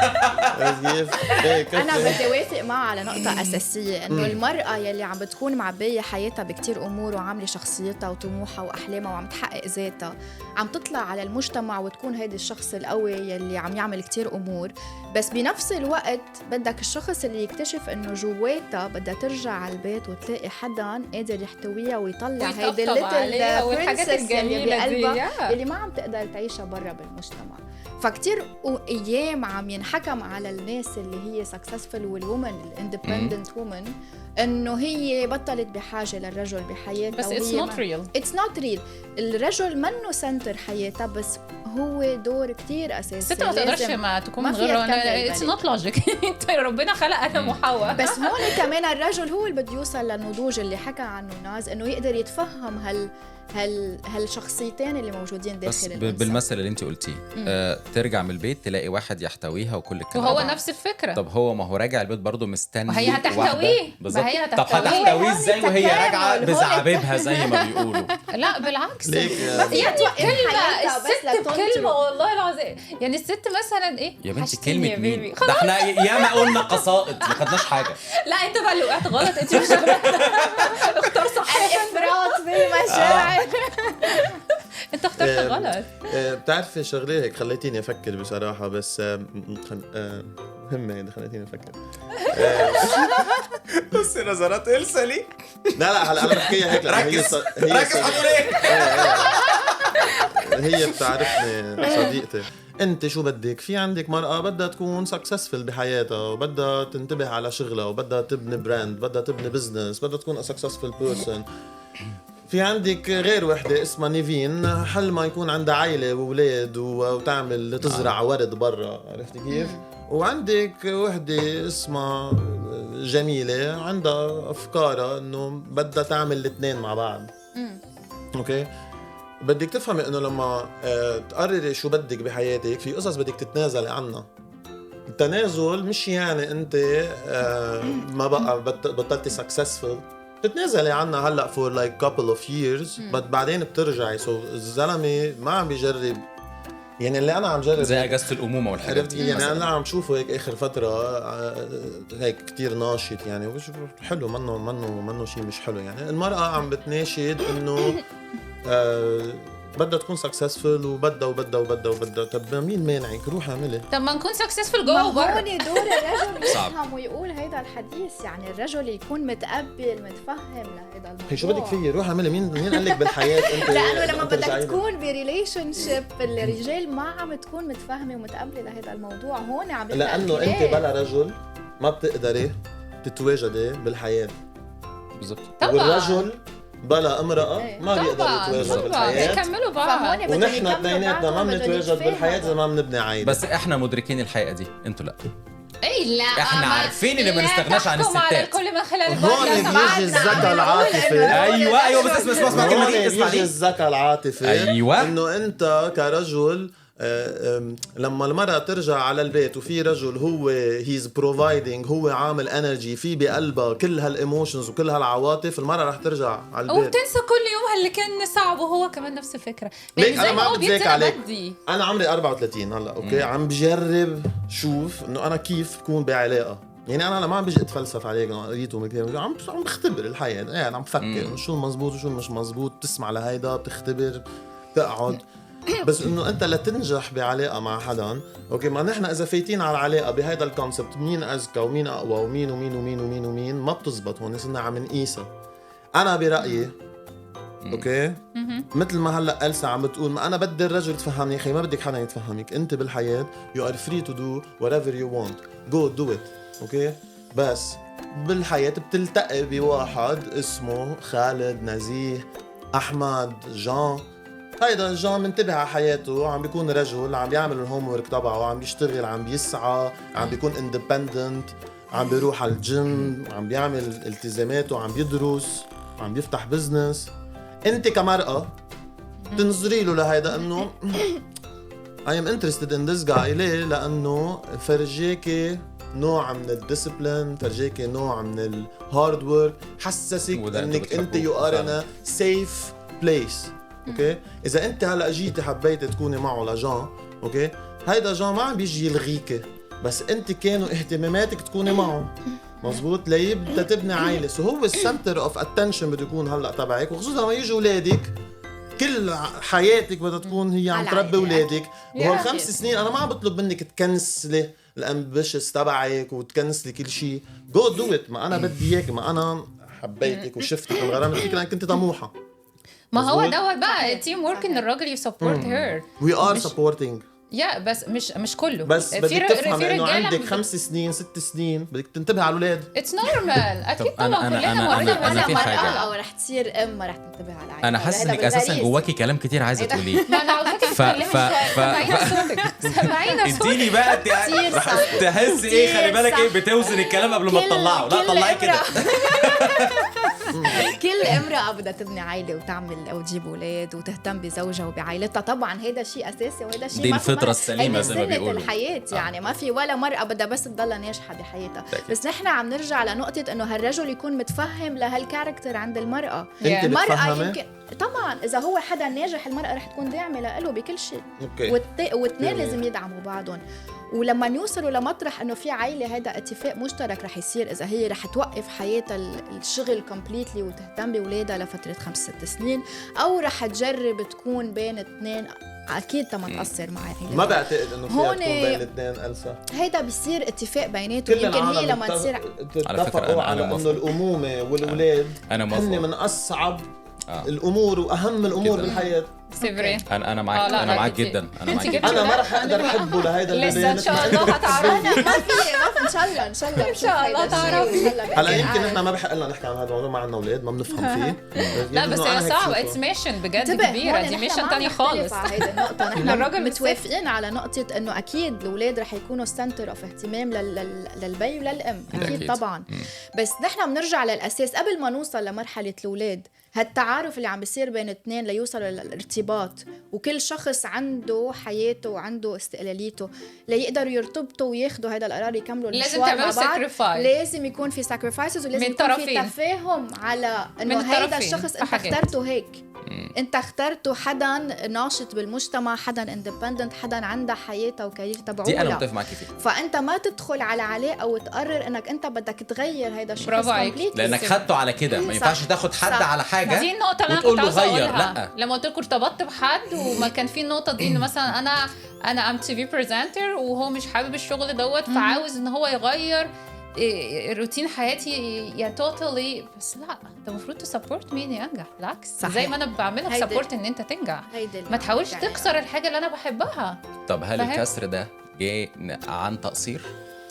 انا بدي وافق معها على نقطه اساسيه، انه المراه يلي عم بتكون معبيه حياتها بكتير امور وعامله شخصيتها وطموحها واحلامها وعم تحقق ذاتها، عم تطلع على المجتمع وتكون هيدي الشخص القوي يلي عم يعمل كتير امور. بس بنفس الوقت بدك الشخص اللي يكتشف انه جواتها بدها ترجع على البيت وتلاقي حدا قادر يحتويها ويطلع هيدي والحاجات الجميله دي اللي ما عم تقدر تعيشها برا بالمجتمع. فكتير ايام عم ينحكم على الناس اللي هي سكسسفل والومن الاندبندنت وومن انه هي بطلت بحاجه للرجل بحياتها. بس it's not real. الرجل منه سنتر حياتها، بس هو دور كتير اساسي. الست ما تقدرش ما تكون من غيره. it's not logic. انت ربنا خلق ادم وحواء. بس هون كمان الرجل هو اللي بده يوصل للنضوج اللي حكى عنه ناز، انه يقدر يتفهم هالشخصيتين اللي موجودين داخل الانسان. بالمثل اللي انت قلتيه ترجع من البيت تلاقي واحد يحتويها وكل الكلام وهو نفس الفكره. طب هو ما هو راجع البيت برضه مستني وهي هتحتويه. طب هتحتويه ازاي وهي راجعه بزعبيبها زي ما بيقولوا؟ لا بالعكس، الست بكلمه والله العظيم. يعني الست مثلا ايه يا بنتي كلمه مين ده؟ احنا ياما قلنا قصائد ما خدناش حاجه. لا انت بقى اللي وقعت غلط. انت مش اختار صح. الافراط بالمشاعر. انت اخترت غلط. بتعرفي شغله هيك خليتيني افكر بصراحه، بس مهمه خليتيني افكر. بص نظرات إلسا لي. لا هلا انا بحكيها هيك. ركز حضور ايه. هي بتعرفني صديقتي. انت شو بدك؟ في عندك مرأة بدها تكون سكسسفل بحياتها وبدها تنتبه على شغلها وبدها تبني براند، بدها تبني بزنس، بدها تكون سكسسفل بيرسون. في عندك غير وحدة اسمها نيفين، حلمها يكون عندها عائلة وولاد وتعمل تزرع ورد برا، عرفتي كيف؟ وعندك وحدة اسمها جميلة عندها أفكارها إنه بدها تعمل الاثنين مع بعض. أوكي؟ بدك تفهمي إنه لما تقرري شو بدك بحياتك في قصص بدك تتنازلي عنها. التنازل مش يعني أنت ما بقى بطلتي successful، بتتنازلي عنها هلا for like couple of years بعدين بترجعي. الزلمة ما عم بيجرب، يعني اللي انا عم جرب زي اجازه الامومه والحاجات دي. يعني انا عم شوفه هيك اخر فتره هيك كتير ناشط، يعني حلو، منه شيء مش حلو. يعني المراه عم بتناشد انه بدها تكون سكسسفل وبدها. طب مين مانعك؟ روح اعملي. طب ما نكون سكسسفل جوه وبره. هون دور الرجل يفهم ويقول هيدا الحديث. يعني الرجل يكون متقبل متفهم لهيدا الموضوع. هي شو بدك فيي؟ روح اعملي. مين قال لك بالحياه انت؟ لانه لما بدك تكون بريليشن شيب الرجال ما عم تكون متفهمه ومتقبله لهيدا الموضوع. هون عم لانه انت بلا رجل ما بتقدري تتواجدي بالحياه. بالضبط. والرجل بلا امرأة ما بيقدر يتواجد بالحياة. يكملوا بعض. ونحن اثنيناتنا ما بنتواجد بالحياة إذا ما بنبني عائلة. بس احنا مدركين الحقيقة دي، انتوا لا. اي لا احنا عارفين ان ما نستغناش عن الستات. كل من خلال هون بيجي الذكاء العاطفي. ايوه بس اسمع الكلمة دي. اسمع بيجي الذكاء العاطفي. ايوه انه انت كرجل لما المرأة ترجع على البيت وفي رجل هو he's providing، هو عامل انرجي في بقلبها كل هالايموشنز وكل هالعواطف، المرأة رح ترجع على البيت وبتنسى كل يوم اللي كان صعب. وهو كمان نفس الفكرة. ليك انا ما بتذاك عليك. انا عمري 34 هلا اوكي. عم بجرب شوف انه انا كيف بكون بعلاقة. يعني انا ما عم بيجي اتفلسف عليك قريته عم بختبر الحياة. يعني عم بفكر شو المزبوط وشو مش مزبوط، بتسمع لهيدا، بتختبر، تقعد. بس انه انت لتنجح بعلاقه مع حدا اوكي، ما نحن اذا فايتين على العلاقه بهيدا الكونسبت مين اذكى ومين اقوى ومين ومين ومين ومين ومين ما بتزبط. هون صرنا عم نقيسها. انا برايي اوكي مثل ما هلا إلسا عم بتقول ما انا بدي الرجل يتفهمني. يا اخي ما بدك حدا يتفهمك. انت بالحياه you are free to do whatever you want, go do it اوكي. بس بالحياه بتلتقي بواحد اسمه خالد، نزيه، احمد، جان، هيدا جان منتبه على حياته، عم بيكون رجل، عم بيعمل الهوم ورك تبعه، عم بيشتغل، عم بيسعى، عم بيكون اندبندنت، عم بيروح على الجيم، عم بيعمل التزاماته، عم بيدرس، عم بيفتح بزنس. انت كمرأة تنظري له لهيدا انه I am interested in this guy. ليه؟ لانه فرجيكي نوع من الديسيبلين، فرجيكي نوع من الهارد ورك، حسسك انك انت you are in a safe place. اوكي، اذا انت هلا جيتي حبيتي تكوني معه لجان، اوكي، هيدا جان ما عم بيجي يلغيكي، بس انت كانوا اهتماماتك تكوني معه، مزبوط، ليبدا تبني عائله. سو هو السنتر اوف اتنشن بده يكون هلا تبعك، وخصوصا لما يجوا اولادك كل حياتك بدها تكون هي عم تربي اولادك. وهول 5 سنين انا ما عم بطلب منك تكنسلي الامبيشس تبعك وتكنسلي كل شيء. جو دو ات. ما انا بدي اياك، ما انا حبيتك وشفتك وانغرمت فيك لانك كنت طموحه. ما هو دوت بقى تيم ورك ان الراجل يسبورت هير. وي ار سبورتنج. يا بس مش كله، بس بدك تفهم انه عندك 5 سنين 6 سنين بدك تنتبه على الاولاد. اتس نورمال. اكيد طبعا أنا في حاجه او رح تصير ام، رح تنتبه على عائلة. انا حاسس انك اساسا جواكي كلام كتير عايزه تقوليه. ما انا عاوزاكي سمعينا صوتك. اديني بقى تحس ايه، خلي بالك ايه، بتوزن الكلام قبل ما تطلعه. لا طلعي كده. كل امرأة بدها تبني عائلة وتعمل او تجيب اولاد وتهتم بزوجها وبعائلتها. طبعا هيدا شيء اساسي، وهيدا شيء دي الفطرة السليمة زي ما بيقولوا. الحياة يعني ما في ولا مرأة بدها بس تضلها ناجحة بحياتها. بس نحن عم نرجع لنقطة انه هالرجل يكون متفهم لهالكاركتر عند المرأة. المرأة يمكن طبعا اذا هو حدا ناجح المرأة رح تكون داعمة له بكل شيء. واثنين لازم يدعموا بعضهم. ولما يوصلوا لمطرح انه في عائله، هذا اتفاق مشترك رح يصير. اذا هي رح توقف حياتها الشغل كومبليتلي وتهتم باولادها لفتره 5-6 سنين، او رح تجرب تكون بين اثنين، اكيد ما تقصر مع عائلتها. ما بعتقد انه فيها تكون بين الاثنين ألسا. هيدا بيصير اتفاق بيناتهم. يمكن هي لما تصير على فكره على انه الامومه والاولاد هن من اصعب الامور واهم الامور بالحياه. سيفري انا معاك. انا معاك جدا. انا ما رح اقدر احبه لهيدا اللي لسه ان شاء الله هتعرف. ما في ان شاء الله ان شاء الله تعرف. هلا يمكن احنا ما بحق لنا نحكي عن هذا الموضوع، ما عندنا اولاد، ما بنفهم فيه. لا بس هي صعب. اتس ميشن بجد كبيره. دي ميشن تاني خالص. هيدا النقطه نحن الراجل متوافقين على نقطه انه اكيد الاولاد رح يكونوا سنتر اوف اهتمام للبي وللام. اكيد طبعا. بس نحن بنرجع للاساس قبل ما نوصل لمرحله الاولاد. هالتعارف اللي عم بيصير بين اثنين ليوصلوا للارتباط، وكل شخص عنده حياته وعنده استقلاليته ليقدروا يرتبطوا وياخدوا هذا القرار يكملوا المشوار مع بعض. لازم يكون في sacrifices ولازم يكون في تفاهم على انه هذا الشخص انت اخترته هيك. انت اخترته حدا ناشط بالمجتمع، حدا اندبندنت، حدا عنده حياته وكارير تبعه. دي انا متفق معاكي فيها. فانت ما تدخل على علاقه وتقرر انك انت بدك تغير هذا الشخص كومبليت، لانك خدته على كده. ما ينفعش تاخد حد على حاجه. دي النقطه اللي انا كنت عاوزه اقولها. لما قلت لكم ارتبطت بحد وما كان في النقطه دي، انه مثلا انا ام تي في بريزنتر وهو مش حابب الشغل دوت، فعاوز ان هو يغير روتين حياتي يا توتالي. بس لا، انت المفروض تسبورت مين ينجح. بالعكس، زي ما انا بعملك سبورت ان انت تنجح. ما تحاولش تكسر الحاجه اللي انا بحبها. طب هل الكسر ده جاي عن تقصير؟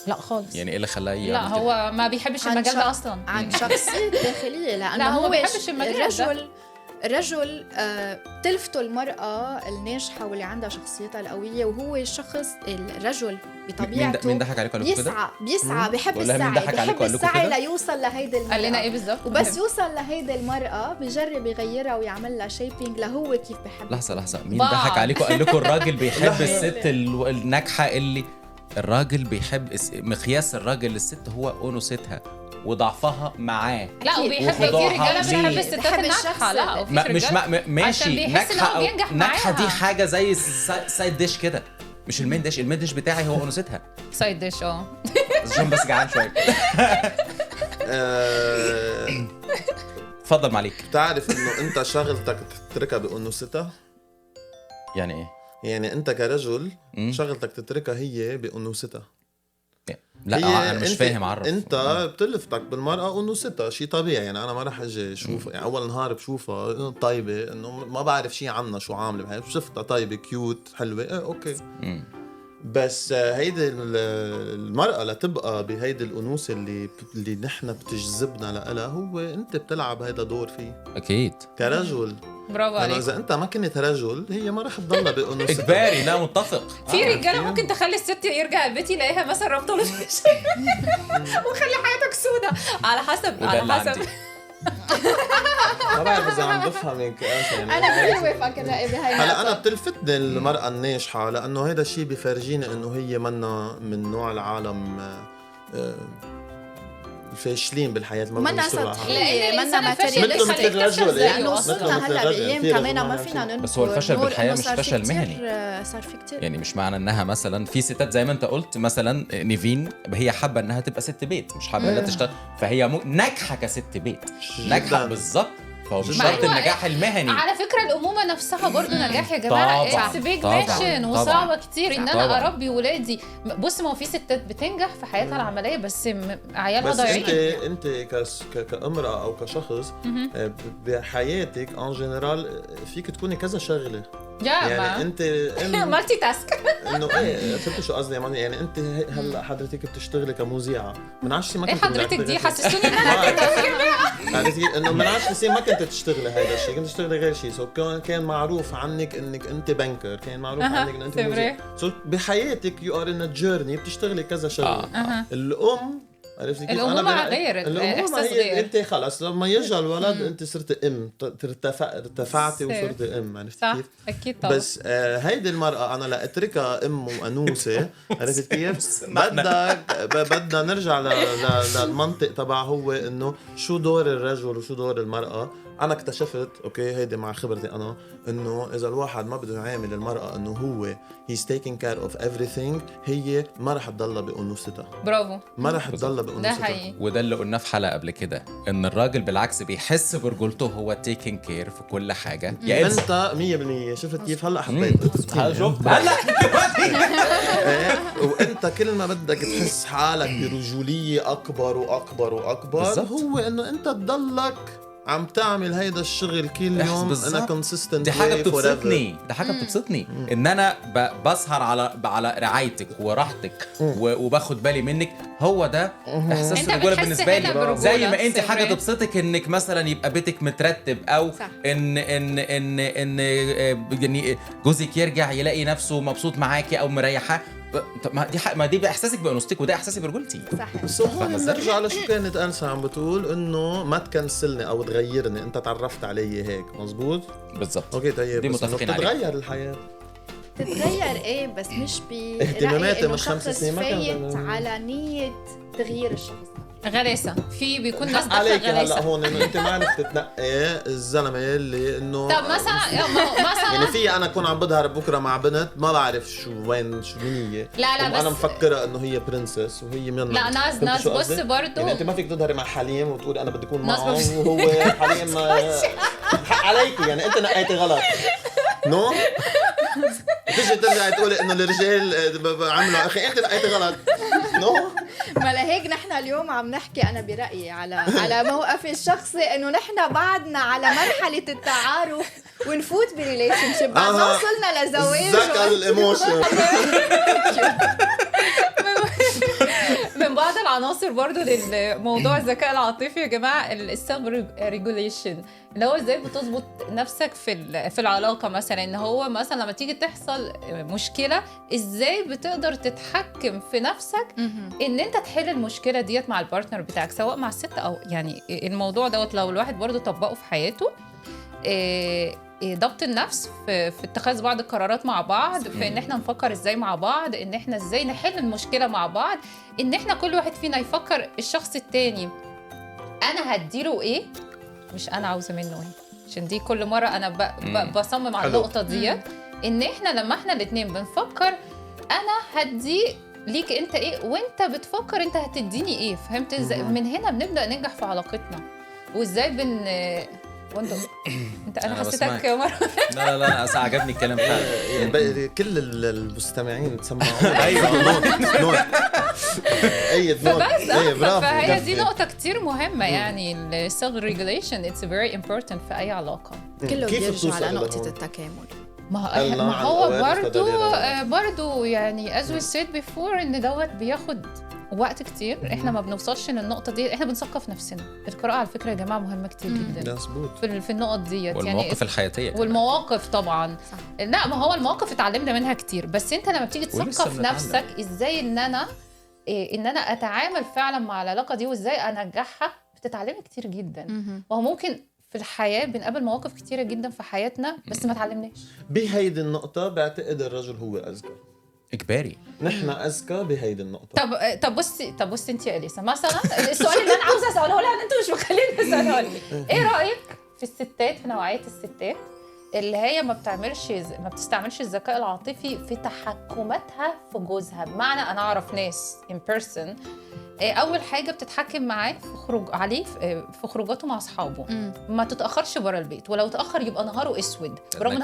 لا خالص. يعني ايه اللي خلاه لا هو ما بيحبش المجال ده اصلا. عن شخصيه داخليه. لانه هو ما بيحبش المجال الرجل تلفته المرأة الناجحة واللي عندها شخصيتها القوية، وهو شخص الرجل بطبيعته مين ضحك عليكم قال كده؟ بيسعى بيحب السعي ليوصل لهيدا المرأة. قال لنا ايه بالظبط؟ وبس يوصل لهيدا المرأة بيجرب يغيرها ويعمل لها شيبينج لهو كيف بيحب. لحظة مين ضحك عليكم قال لكم الراجل بيحب الست الناجحة؟ اللي الراجل بيحب مقياس الراجل للست هو أنوثتها وضعفها معاه. لا وبيحب في رجاله بتحب الستات الناجحه. لا مش ماشي ناجحه دي حاجه زي سايد ديش كده، مش المين ديش. المين ديش بتاعي هو انوثتها. سايد ديش عشان بس جعان شويه. اتفضل معليك. تعرف انه انت شغلتك تتركها بانوثتها؟ يعني ايه؟ يعني انت كرجل شغلتك تتركها هي بانوثتها. لا انا مش فاهم. عرف. انت بتلفتك بالمرأة انوثتها شيء طبيعي. يعني انا ما رح اجي اشوف يعني اول نهار بشوفها طيبة، انه ما بعرف شيء عنها شو عامله بهي، شفتها طيبة كيوت حلوة اوكي. بس هيدي المرأة لتبقى بهيدي الأنوثة اللي نحن بتجذبنا لها، هو انت بتلعب هيدا دور فيه. اكيد كرجل برافو عليك. اذا انت ما كنت رجل هي ما رح تضلها بانوثتها اجباري. لا متفق. في رجاله ممكن تخلي الست يرجع البيت يلاقيها مثلا رابطه له وخلي حياتك سودة على حسب ما بعرف اذا عم بفهمك يعني. انا بحب افكر بهاي هلا انا بتلفتني المرأة الناجحة لانه هذا الشيء بيفرجيني انه هي منا من نوع العالم الفاشلين بالحياة، ما منا سطحية، منا مثل الرجل. لأنه وصلنا هلا بأيام كمان ما فينا ننكر. بس هو الفشل بالحياة مش فشل مهني. صار في كتير يعني مش معنى انها مثلا في ستات زي ما انت قلت مثلا نيفين هي حابة انها تبقى ست بيت، مش حابة انها تشتغل، فهي ناجحة كست بيت، ناجحة بالظبط. فهو مش شرط النجاح المهني. على فكره الامومه نفسها برضو نجاح يا جماعه. اتس بيج ميشن وصعبه كتير ان انا اربي ولادي. بص ما هو في ستات بتنجح في حياتها العمليه بس عيالها ضايعين. بس انت كامراه او كشخص بحياتك ان جنرال فيك تكوني كذا شغله. يعني انت مالتي تاسك انه ايه فهمت شو قصدي يعني انت هلا حضرتك بتشتغلي كمذيعه من 10 سنين ما كنت حضرتك دي حسستوني ان انا انه من 10 سنين ما كنت تشتغلي هذا الشيء، كنت تشتغلي غير شيء. كان معروف عنك انك انت بانكر، كان معروف عنك انك انت مذيع. بحياتك يو ار ان جيرني بتشتغلي كذا شغله. الام عرفتي كيف؟ الأمومة غير الإحساس غير. أنت خلاص لما يجي الولد أنت صرت أم، ارتفعتي وصرت أم، عرفتي كيف؟ أكيد طبعا. بس هيدي المرأة أنا لا أتركها أم وأنوثة، عرفت كيف؟ بدنا نرجع للمنطق تبع هو إنه شو دور الرجل وشو دور المرأة. أنا اكتشفت أوكي هيدي مع خبرتي أنا إنه إذا الواحد ما بده يعامل المرأة إنه هو he's taking care of everything هي ما رح تضلها بأنوثتها. برافو. ما رح تضلها بأنوثتها. وده اللي قلناه في حلقة قبل كده إن الراجل بالعكس بيحس برجولته هو taking care في كل حاجة. يا أنت 100% شفت كيف هلا حطيت هلا وأنت كل ما بدك تحس حالك برجولية أكبر وأكبر وأكبر هو إنه أنت تضلك عم تعمل هيدا الشغل كل يوم. انا كونسيستنت. دي حاجه بتبسطني، ان انا بسهر على رعايتك وراحتك وباخد بالي منك. هو ده احساس الرجوله بالنسبه لي. زي ما انت حاجه تبسطك انك مثلا يبقى بيتك مترتب او ان يعني جوزك يرجع يلاقي نفسه مبسوط معاكي او مريحه. ما دي باحساسك بانوثتك وده احساسي برجولتي. صح. بس هون نرجع على شو كانت أنسة عم بتقول انه ما تكنسلني او تغيرني، انت تعرفت علي هيك مزبوط بالضبط. اوكي طيب دي متفقين عليها. تتغير الحياه تتغير ايه بس مش اهتماماتي من 5 سنين ما كانت على نية تغيير الشخص. غلاسة في بيكون ناس داخله غلاسة. هلا هون انه انت ما عرفت تنقي الزلمه اللي انه طب مثلا يعني في انا اكون عم بظهر بكره مع بنت ما بعرف شو مين هي. لا بس انا مفكره انه هي برنسس وهي منها. لا ناس بص برضه يعني انت ما فيك تظهري مع حليم وتقول انا بدي اكون معه وهو حليم حق عليكي. يعني انت نقيتي غلط. نو تيجي ترجعي تقولي انه الرجال عملوا اخي انت نقيتي غلط. نو ما لهيك نحن اليوم عم نحكي انا برأيي على موقفي الشخصي انه نحن بعدنا على مرحلة التعارف ونفوت بريليشن شيب. بعد ما وصلنا لزواج ذكر الايموشن. من بعض العناصر برضو للموضوع الذكاء العاطفي يا جماعه السيلف ريجوليشن اللي هو ازاي بتظبط نفسك في العلاقه. مثلا ان هو مثلا لما تيجي تحصل مشكله ازاي بتقدر تتحكم في نفسك ان انت تحل المشكله ديت مع البارتنر بتاعك سواء مع الست او يعني الموضوع دوت لو الواحد برضو طبقه في حياته. ضبط النفس في اتخاذ بعض القرارات مع بعض، في ان احنا نفكر ازاي مع بعض، ان احنا ازاي نحل المشكله مع بعض، ان احنا كل واحد فينا يفكر الشخص التاني انا هديله ايه مش انا عاوزه منه ايه. عشان دي كل مره انا بصمم على النقطه ديت ان احنا لما احنا الاثنين بنفكر انا هدي ليك انت ايه وانت بتفكر انت هتديني ايه. فهمت ازاي؟ من هنا بنبدا ننجح في علاقتنا. وازاي وانت انا حسيتك مره. لا عجبني الكلام فعلا. كل المستمعين تسمعوا. ايوه نوت اي نوت. فهي دي نقطه كتير مهمه. يعني السيلف ريجوليشن اتس فيري امبورتنت في اي علاقه. كله بيرجع على نقطه التكامل. ما هو برضو يعني as we said before ان دوت بياخد وقت كتير احنا ما بنوصلش للنقطه دي. احنا بنثقف نفسنا. القراءه على فكره يا جماعه مهمه كتير جدا في النقط ديت، والمواقف الحياتيه والمواقف طبعا صح. لا ما هو المواقف اتعلمنا منها كتير، بس انت لما بتيجي تثقف نفسك ازاي ان انا اتعامل فعلا مع العلاقه دي وازاي انجحها، بتتعلمي كتير جدا. وهو ممكن في الحياه بنقابل مواقف كتيره جدا في حياتنا بس ما اتعلمناش. بهيدي النقطه بعتقد الرجل هو اذكى اجباري. نحن اذكى بهيدي النقطه. طب بصي انت يا اليسا مثلا السؤال اللي انا عاوزه اساله لها انتوا مش مخليني اساله لي. ايه رايك في الستات، في نوعيه الستات اللي هي ما بتستعملش الذكاء العاطفي في تحكماتها في جوزها؟ بمعنى انا اعرف ناس in person اول حاجه بتتحكم معاه في خروجاته مع اصحابه، ما تتاخرش بره البيت، ولو تاخر يبقى نهاره اسود، برغم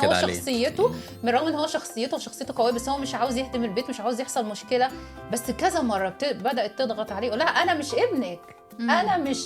ان هو شخصيته وشخصيته قويه، بس هو مش عاوز يهدم البيت، مش عاوز يحصل مشكله. بس كذا مره بدات تضغط عليه، لا انا مش ابنك، انا مش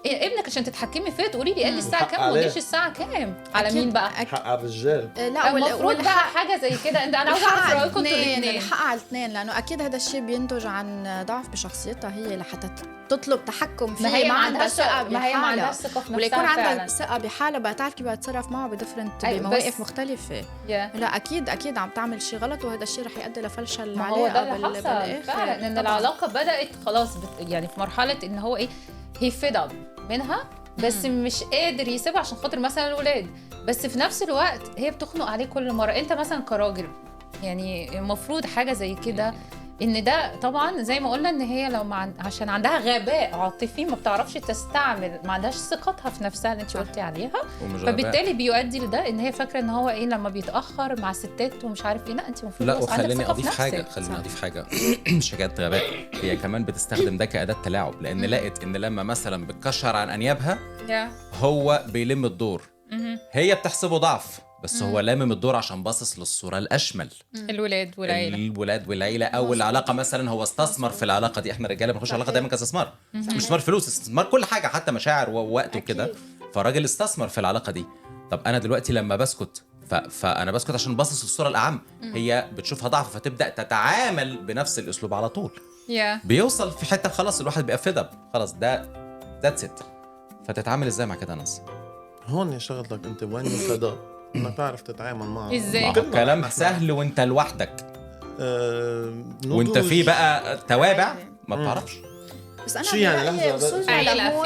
ابنك عشان تتحكمي فيه تقولي لي قال لي الساعه كام وما تجيش الساعه كام. على مين بقى؟ حق على الرجال. لا المفروض بقى حاجه زي كده. انا عاوزه اعرف رايكم انتوا الاثنين. الحق على الاثنين، لانه اكيد هذا الشيء بينتج عن ضعف بشخصيتها هي لحتى تطلب تحكم فيه. ما هي ما عندها ثقه بحالها، وليكون عندها ثقه بحالها بتعرف كيف بتتصرف معه بديفرنت بمواقف مختلفه. لا اكيد عم تعمل شيء غلط، وهذا الشيء رح يؤدي لفشل العلاقه. هو ده اللي حصل فعلا، ان العلاقه بدات خلاص يعني في مرحله ان هو هي فيد اب منها، بس مش قادر يسيبها عشان خاطر مثلا الولاد. بس في نفس الوقت هي بتخنق عليه كل مره. انت مثلا كراجل يعني المفروض حاجه زي كده، ان ده طبعا زي ما قلنا ان هي لو عشان عندها غباء عاطفي ما بتعرفش تستعمل، ما عندهاش ثقتها في نفسها اللي انت قلتي عليها، فبالتالي بيؤدي لده ان هي فاكره ان هو لما بيتاخر مع الستات ومش عارف لا انت المفروض لا. وخليني اضيف حاجه مش حاجه غباء، هي كمان بتستخدم ده كاداه تلاعب، لان لقت ان لما مثلا بتكشر عن انيابها هو بيلم الدور، هي بتحسبه ضعف، بس هو لامم الدور عشان باصص للصوره الاشمل، الولاد والعيله او العلاقه مثلا هو استثمر في العلاقه دي. احنا الرجاله بنخش علاقه دايما كاستثمار، مش استثمار فلوس، استثمار كل حاجه حتى مشاعر ووقت وكده. فالراجل استثمر في العلاقه دي. طب انا دلوقتي لما بسكت فانا بسكت عشان باصص للصوره الاعم، هي بتشوفها ضعف فتبدا تتعامل بنفس الاسلوب على طول. بيوصل في حته خلاص الواحد بيبقى فيد اب خلاص، ذاتس ات. فتتعامل ازاي مع كده ناس؟ هون شغلتك انت وين الفدا انك تعرف تتعامل معه ازاي. كلام سهل وانت لوحدك وانت في بقى توابع ما بتعرفش. بس انا شو يعني لحظه في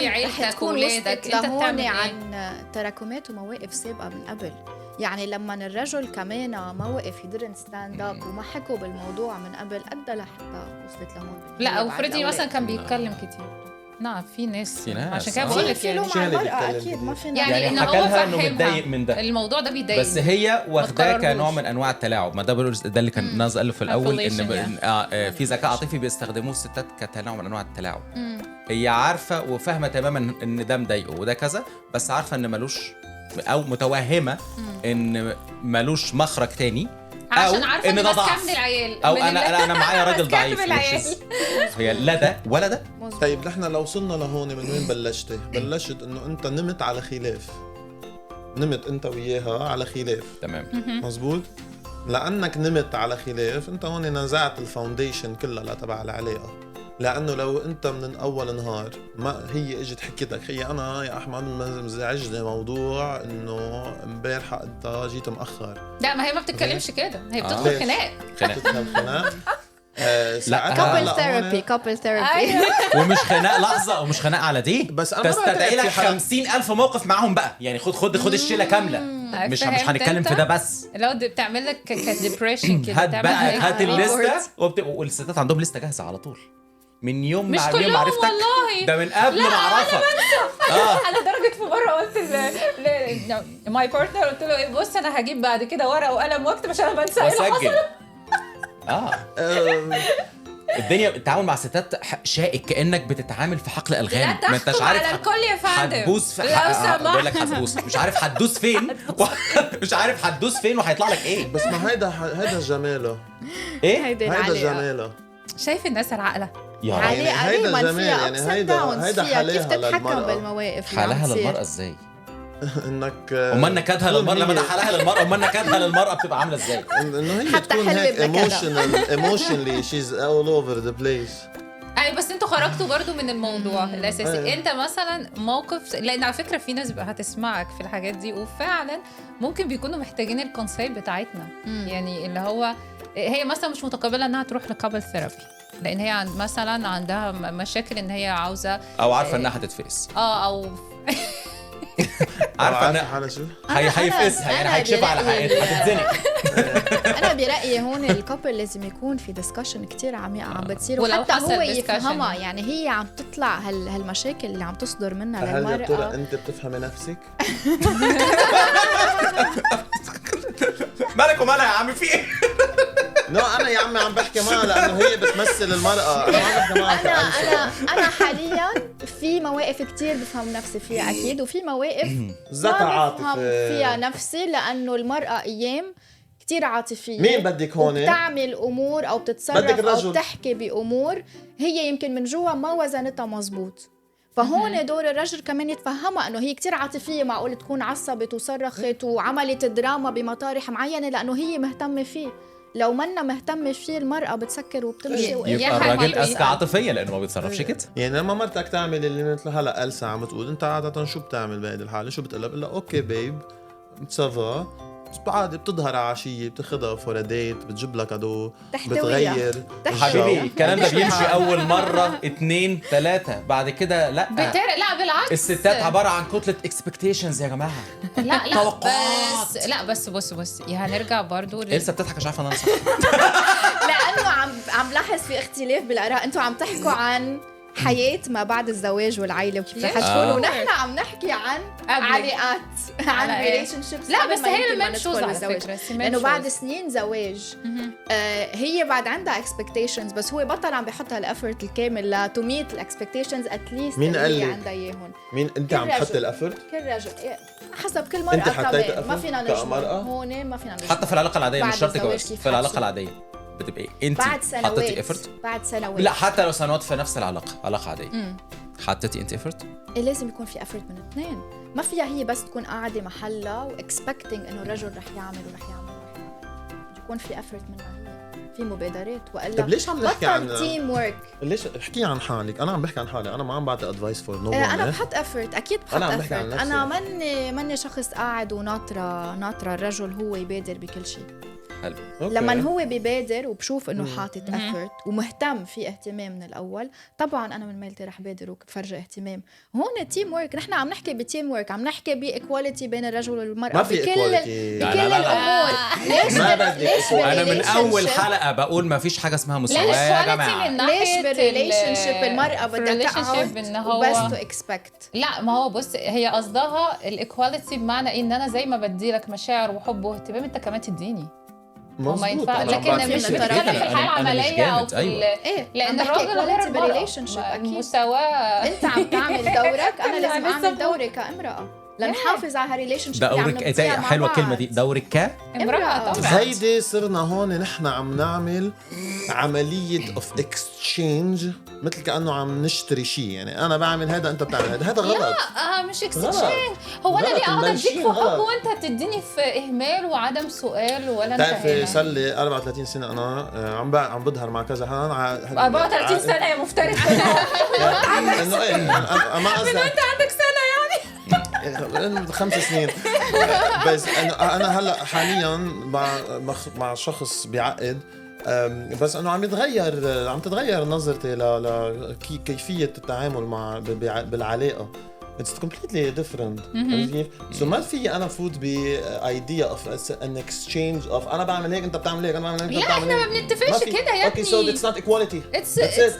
عيلتك وولادك انت بتعمل عن تراكمات ومواقف سابقه من قبل. يعني لما الرجل كمان ما وقف يدرن ستاند اب وما حكوا بالموضوع من قبل ادى لحتى وصلت لهون. لا او فريدي مثلا كان بيتكلم كتير. نعم في ناس عشان كده بقول لك اكيد ما فينا يعني انه حكى لها انه متضايق من ده، الموضوع ده بيضايق، بس هي واخداه كنوع من انواع التلاعب. ما ده اللي كان ناس قال له في الاول ان في ذكاء عاطفي بيستخدموه الستات كنوع من انواع التلاعب. هي عارفه وفاهمه تماما ان ده مضايقه وده كذا، بس عارفه ان ملوش او متوهمه ان ملوش مخرج تاني، عشان عارفه ان ده ضعف او انا معايا راجل ضعيف. هي لا ده ولا ده. طيب نحن لو وصلنا لهون من وين بلشت انه انت نمت على خلاف، نمت انت وياها على خلاف، تمام مزبوط. لانك نمت على خلاف انت هون نزعت الفاونديشن كلها تبع العلاقه. لانه لو انت من اول نهار ما هي اجت حكيتك هي انا يا احمد مزعجني موضوع انه امبارح انت جيت مأخر، لا ما هي ما بتتكلمش كده، هي بتدخل خناق كابل ثيرابي ومش خناق لحظه ومش خناق على دي، بس انا تستدعي لك 50,000 موقف معاهم بقى، يعني خد الشيله كامله، مش هنتكلم في ده بس. لو بتعمل لك كديبريشن كده هات الليسته والستات عندهم لسته جاهزه على طول من يوم ما عرفتك، ده من قبل ما اعرفك. انا درجه في مره قلت ماي بارتنر، قلت له بص انا هجيب بعد كده ورقه وقلم واكتب عشان انا بنسى ايه اللي حصل. الدنيا التعامل مع الستات شائك، كانك بتتعامل في حقل الغام، ما انتش عارف على الكل يا فندم. هتبوس بقول لك هتبوس، مش عارف هتدوس فين مش عارف هتدوس فين وهيطلع لك ايه. بس ما هيدا جماله. ايه هيدا جماله. شايف الناس العاقله يعني هيدا جمال، يعني هيدا كيف تتحكم بالمواقف حالها للمرأة ازاي؟ انك امال نكدها للمرأة لما دخلها للمرأة، امال نكدها للمرأة بتبقى عاملة ازاي؟ انه هي تكون هيك ايموشنالي شيز اول اوفر ذا بليس. اي بس انتوا خرجتوا برضو من الموضوع الاساسي. انت مثلا موقف، لان على فكره في ناس بقى هتسمعك في الحاجات دي وفعلا ممكن بيكونوا محتاجين الكونسيبت بتاعتنا. يعني اللي هو هي مثلا مش متقبله انها تروح لكابل ثيرابي لان هي مثلا عندها مشاكل ان هي عاوزه او عارفه انها هتتفقس او عارفه انها هيفقسها يعني هيكشف على حقيقتها هتتزنق. انا برايي هون الكابل لازم يكون في ديسكشن كتير عميقه عم بتصير وحتى هو يفهمها. يعني هي عم تطلع هالمشاكل اللي عم تصدر منها للمرأة. هل يا ترى انت بتفهمي نفسك؟ مالك ومالها يا عمي في ايه؟ انا يا عمي عم بحكي معها لانه هي بتمثل المرأة. انا عم بحكي معها انا حاليا في مواقف كتير بفهم نفسي فيها اكيد، وفي مواقف ما بفهم فيها نفسي لانه المرأة ايام كتير عاطفية. مين بدك هون؟ بتعمل امور او بتتصرف او بتحكي بامور هي يمكن من جوا ما وزنتها مزبوط. فهون دور الرجل كمان يتفهمها انه هي كتير عاطفيه، معقول تكون عصبت وصرخت وعملت دراما بمطارح معينه لانه هي مهتمه فيه. لو منا مهتمه فيه المراه بتسكر وبتمشي يبقى الراجل اذكى عاطفيا لانه ما بيتصرفش كده. يعني لما مرتك تعمل اللي مثل هلا ألسا عم تقول انت عاده شو بتعمل بهيدي الحاله؟ شو بتقول لها؟ اوكي بيب سافا، عادي بتظهر عشية، بتاخدها فور ديت، بتجيب لك كادو، بتغير. حبيبي الكلام ده بيمشي اول مرة 2 3 بعد كده لا لا بالعكس. الستات عبارة عن كتلة expectations يا جماعة. لا بس بص هنرجع برضو لسه بتضحك مش عارفة انا صح. لانه عم لاحظ في اختلاف بالاراء. انتوا عم تحكوا عن حياة ما بعد الزواج والعائلة وكيف رح تكون، ونحن عم نحكي عن علاقات، عن ريليشن شيبس. لا بس هي المين شوز على فكرة، لأنه بعد سنين زواج هي بعد عندها expectations بس هو بطل عم بيحطها الافورت الكامل to meet expectations at least مين قال لي عندها اياهم. مين انت عم تحط الافورت؟ كل رجل حسب كل مرأة كمان. ما فينا نجمع هون، ما فينا نجمع حتى في العلاقة العادية مش شرط جواز. في العلاقة العادية بتبقى انت حطيتي افورت بعد سنوات. لا حتى لو سنوات في نفس علاقه عاديه حطيتي انت افورت. لازم يكون في افورت من الاثنين. ما فيها هي بس تكون قاعده محلها واكسبكتينج انه الرجل رح يعمل يكون في افورت منها هي، في مبادرات. والا طب ليش عم نحكي عن تيم ورك؟ ليش احكي عن حالك؟ انا عم بحكي عن حالي، انا ما عم بعطي ادفايس فور نو. انا بحط افورت، اكيد بحط افورت. انا ماني شخص قاعد وناطره الرجل هو يبادر بكل شيء. لما هو بيبادر وبشوف انه حاطط افورت ومهتم في اهتمام من الاول، طبعا انا من ميلتي رح بادر وبفرجي اهتمام. هون تيم ورك، نحن عم نحكي بتيم ورك، عم نحكي بايكواليتي بين الرجل والمراه بكل الامور. ليش انا من اول حلقه بقول ما فيش حاجه اسمها مساواه يا جماعه. ليش بالريليشن شيب المراه بدها تقعد وبس تو اكسبكت؟ لا ما هو بص، هي قصدها الايكواليتي بمعنى ان انا زي ما بدي لك مشاعر وحب واهتمام انت كمان تديني. ما ينفع، لكن مش بتتكلم في الحياه العمليه او في ايه، لان الراجل غير بالريليشن شيب المساواه. انت عم تعمل دورك، انا لازم اعمل دوري كامراه لنحافظ على هالريليشن شيب. دورك حلوه الكلمه دي، دورك كامراه. زيدي صرنا هون نحن عم نعمل عمليه اوف اكسشينج، مثل كانه عم نشتري شيء. يعني انا بعمل هذا انت بتعمل هذا غلط. لا مش اكسشينج. هو انا ليه اقعد اديك في حب وانت تديني في اهمال وعدم سؤال ولا انت بتعرفي صار لي 34 سنه انا عم بظهر مع كذا حدا. 34 سنه يا مفترض انه ايه ما قصدي انت عندك سنه يعني 5 سنين بس. انا هلا حاليا مع شخص بيعقد، بس انه عم تتغير نظرتي لكيفيه التعامل مع بالعلاقه. It's completely different. So ما في أنا فوت بidea of an exchange of أنا بعمل هيك أنت بتعمل هيك أنا بعمل هيك أنت بتعمل هيك. لا إحنا ما بنتفقش كده يا ابني. Okay so it's not equality. That's it.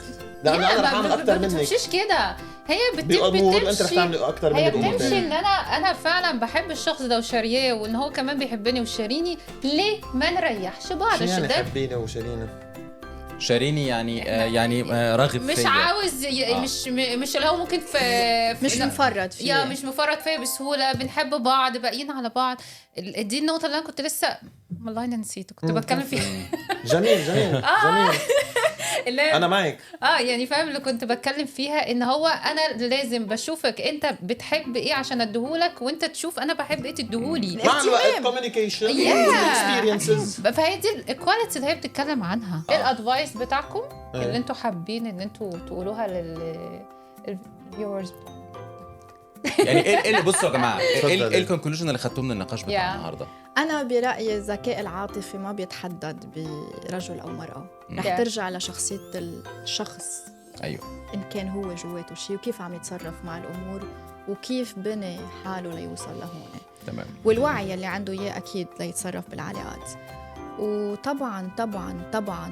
لأنه أنا رح أعمل أكتر منك. ما بتمشيش كده. هي بتمشي أنت رح تعمل أكتر مني. هي بتمشي إن أنا فعلا بحب الشخص ده وشارياه وإن هو كمان بيحبني وشاريني. ليه ما نريحش بعض؟ شو يعني حبيني وشاريني؟ شاريني يعني راغب مش فيا. عاوز مش اللي هو ممكن مش مفرط فيه. يا مش مفرط فيا بسهوله. بنحب بعض، باقيين على بعض. دي النقطه اللي انا كنت لسه والله انا نسيت كنت بتكلم فيها. جميل انا معك. يعني فاهم اللي كنت بتكلم فيها، ان هو انا لازم بشوفك انت بتحب ايه عشان اديهولك، وانت تشوف انا بحب ايه تديهولي مع الوقت كوميونيكيشن اكسبيرينسز. فهي دي الكواليتي اللي هي بتتكلم عنها. ايه الادفايس بتاعكم اللي انتوا حابين ان انتوا تقولوها للفيورز؟ يعني ايه اللي بصوا يا جماعه، ايه الكونكلوجن اللي خدتوه من النقاش بتاع النهارده؟ أنا برأيي الذكاء العاطفي ما بيتحدد برجل أو مرأة، رح ترجع لشخصية الشخص. أيوه، إن كان هو جواته شيء وكيف عم يتصرف مع الأمور وكيف بني حاله ليوصل لهون. تمام. والوعي اللي عنده إياه أكيد ليتصرف بالعلاقات. وطبعاً طبعاً طبعاً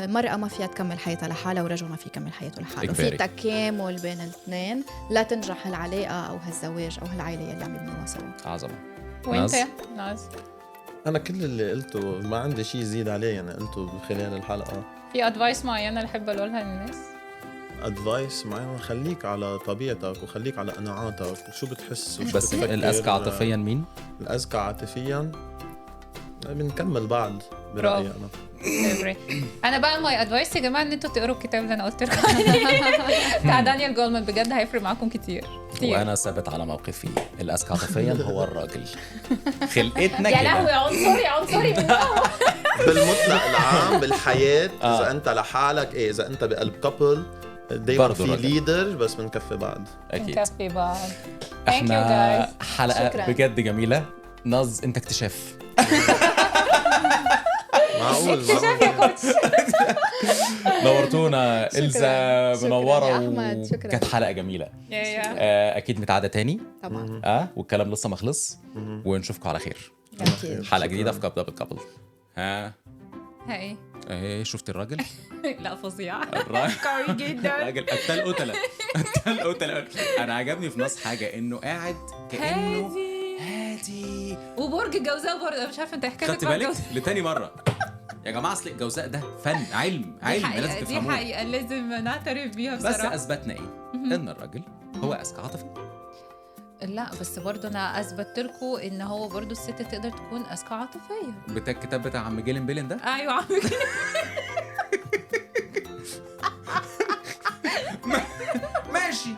مرأة ما فيها تكمل حياتها لحالها ورجل ما فيه يكمل حياته لحاله. في تكامل بين الاثنين لا تنجح العلاقة أو هالزواج أو هالعائلة اللي عم يبنوها سوا. عظمة. وانت ناز؟ أنا كل اللي قلته ما عندي شيء زيد عليه، يعني قلته خلال الحلقة. في أدفايس معينة اللي حابة أقولها للناس؟ أدفايس معينة، خليك على طبيعتك وخليك على قناعاتك وشو بتحس وشو بس بتفكر. الأذكى عاطفيا مين؟ الأذكى عاطفيا بنكمل بعض برأيي أنا. انا بقى ماي ادفايس يا جماعه ان انتوا تقروا الكتاب اللي انا قلت لكم بتاع دانيال جولمان، بجد هيفرق معاكم كتير. وانا ثابت على موقفي، الاذكى عاطفيا هو الراجل. خلقتنا يا لهوي عنصري بالمطلق العام بالحياه. اذا انت لحالك اذا انت بقلب كابل دايما في ليدر، بس بنكفي بعض. اكيد بنكفي بعض. احنا حلقه شكرا. بجد جميله. ناز انت اكتشاف. معقول نورتونا إلزا، منورة، وكانت حلقة جميلة. أكيد متعادة تاني طبعا. والكلام لسه ما خلص، ونشوفكم على خير. حلقة جديدة في كابل بالكابل. ايه شفت الراجل؟ لا فظيع، قوي جدا الراجل. قتل قتلة. انا عجبني في ناس حاجة انه قاعد كأنه هادي، وبرج الجوزاء برضه مش عارفه انت حكيت خدت بالك لتاني مرة يا جماعه؟ اصل الجوزاء ده فن، علم لازم تفهموه. دي حقيقه لازم نعترف بيها بصراحه. بس اثبتنا ايه؟ ان الراجل هو اذكى عاطفي. لا بس برضه انا اثبتت لكم ان هو برضه الست تقدر تكون اذكى عاطفيه. بتاع الكتاب بتاع عم جيلن بيلن ده؟ ايوه عم جيلن. ماشي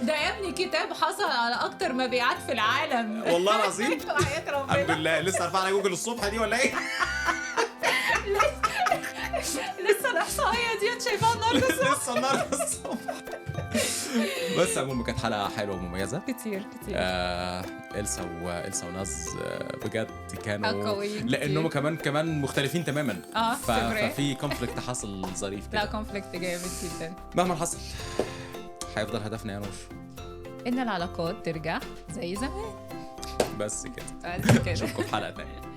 ده يا ابني كتاب حصل على اكتر مبيعات في العالم والله العظيم. الحمد لله. لسه عارفه على جوجل الصبح دي ولا ايه؟ لسه الاحصائيه دي شايفاها النهارده لسه النهارده الصبح. بس عموما كانت حلقه حلوه ومميزه كتير. إلسا وناز بجد كانوا قويين، لانهم كمان مختلفين تماما. ففي كونفليكت حصل ظريف كده. لا كونفليكت جامد جدا. مهما حصل هيفضل هدفنا يا نور ان العلاقات ترجع زي زمان. بس كده. نشوفكم في حلقه تانية.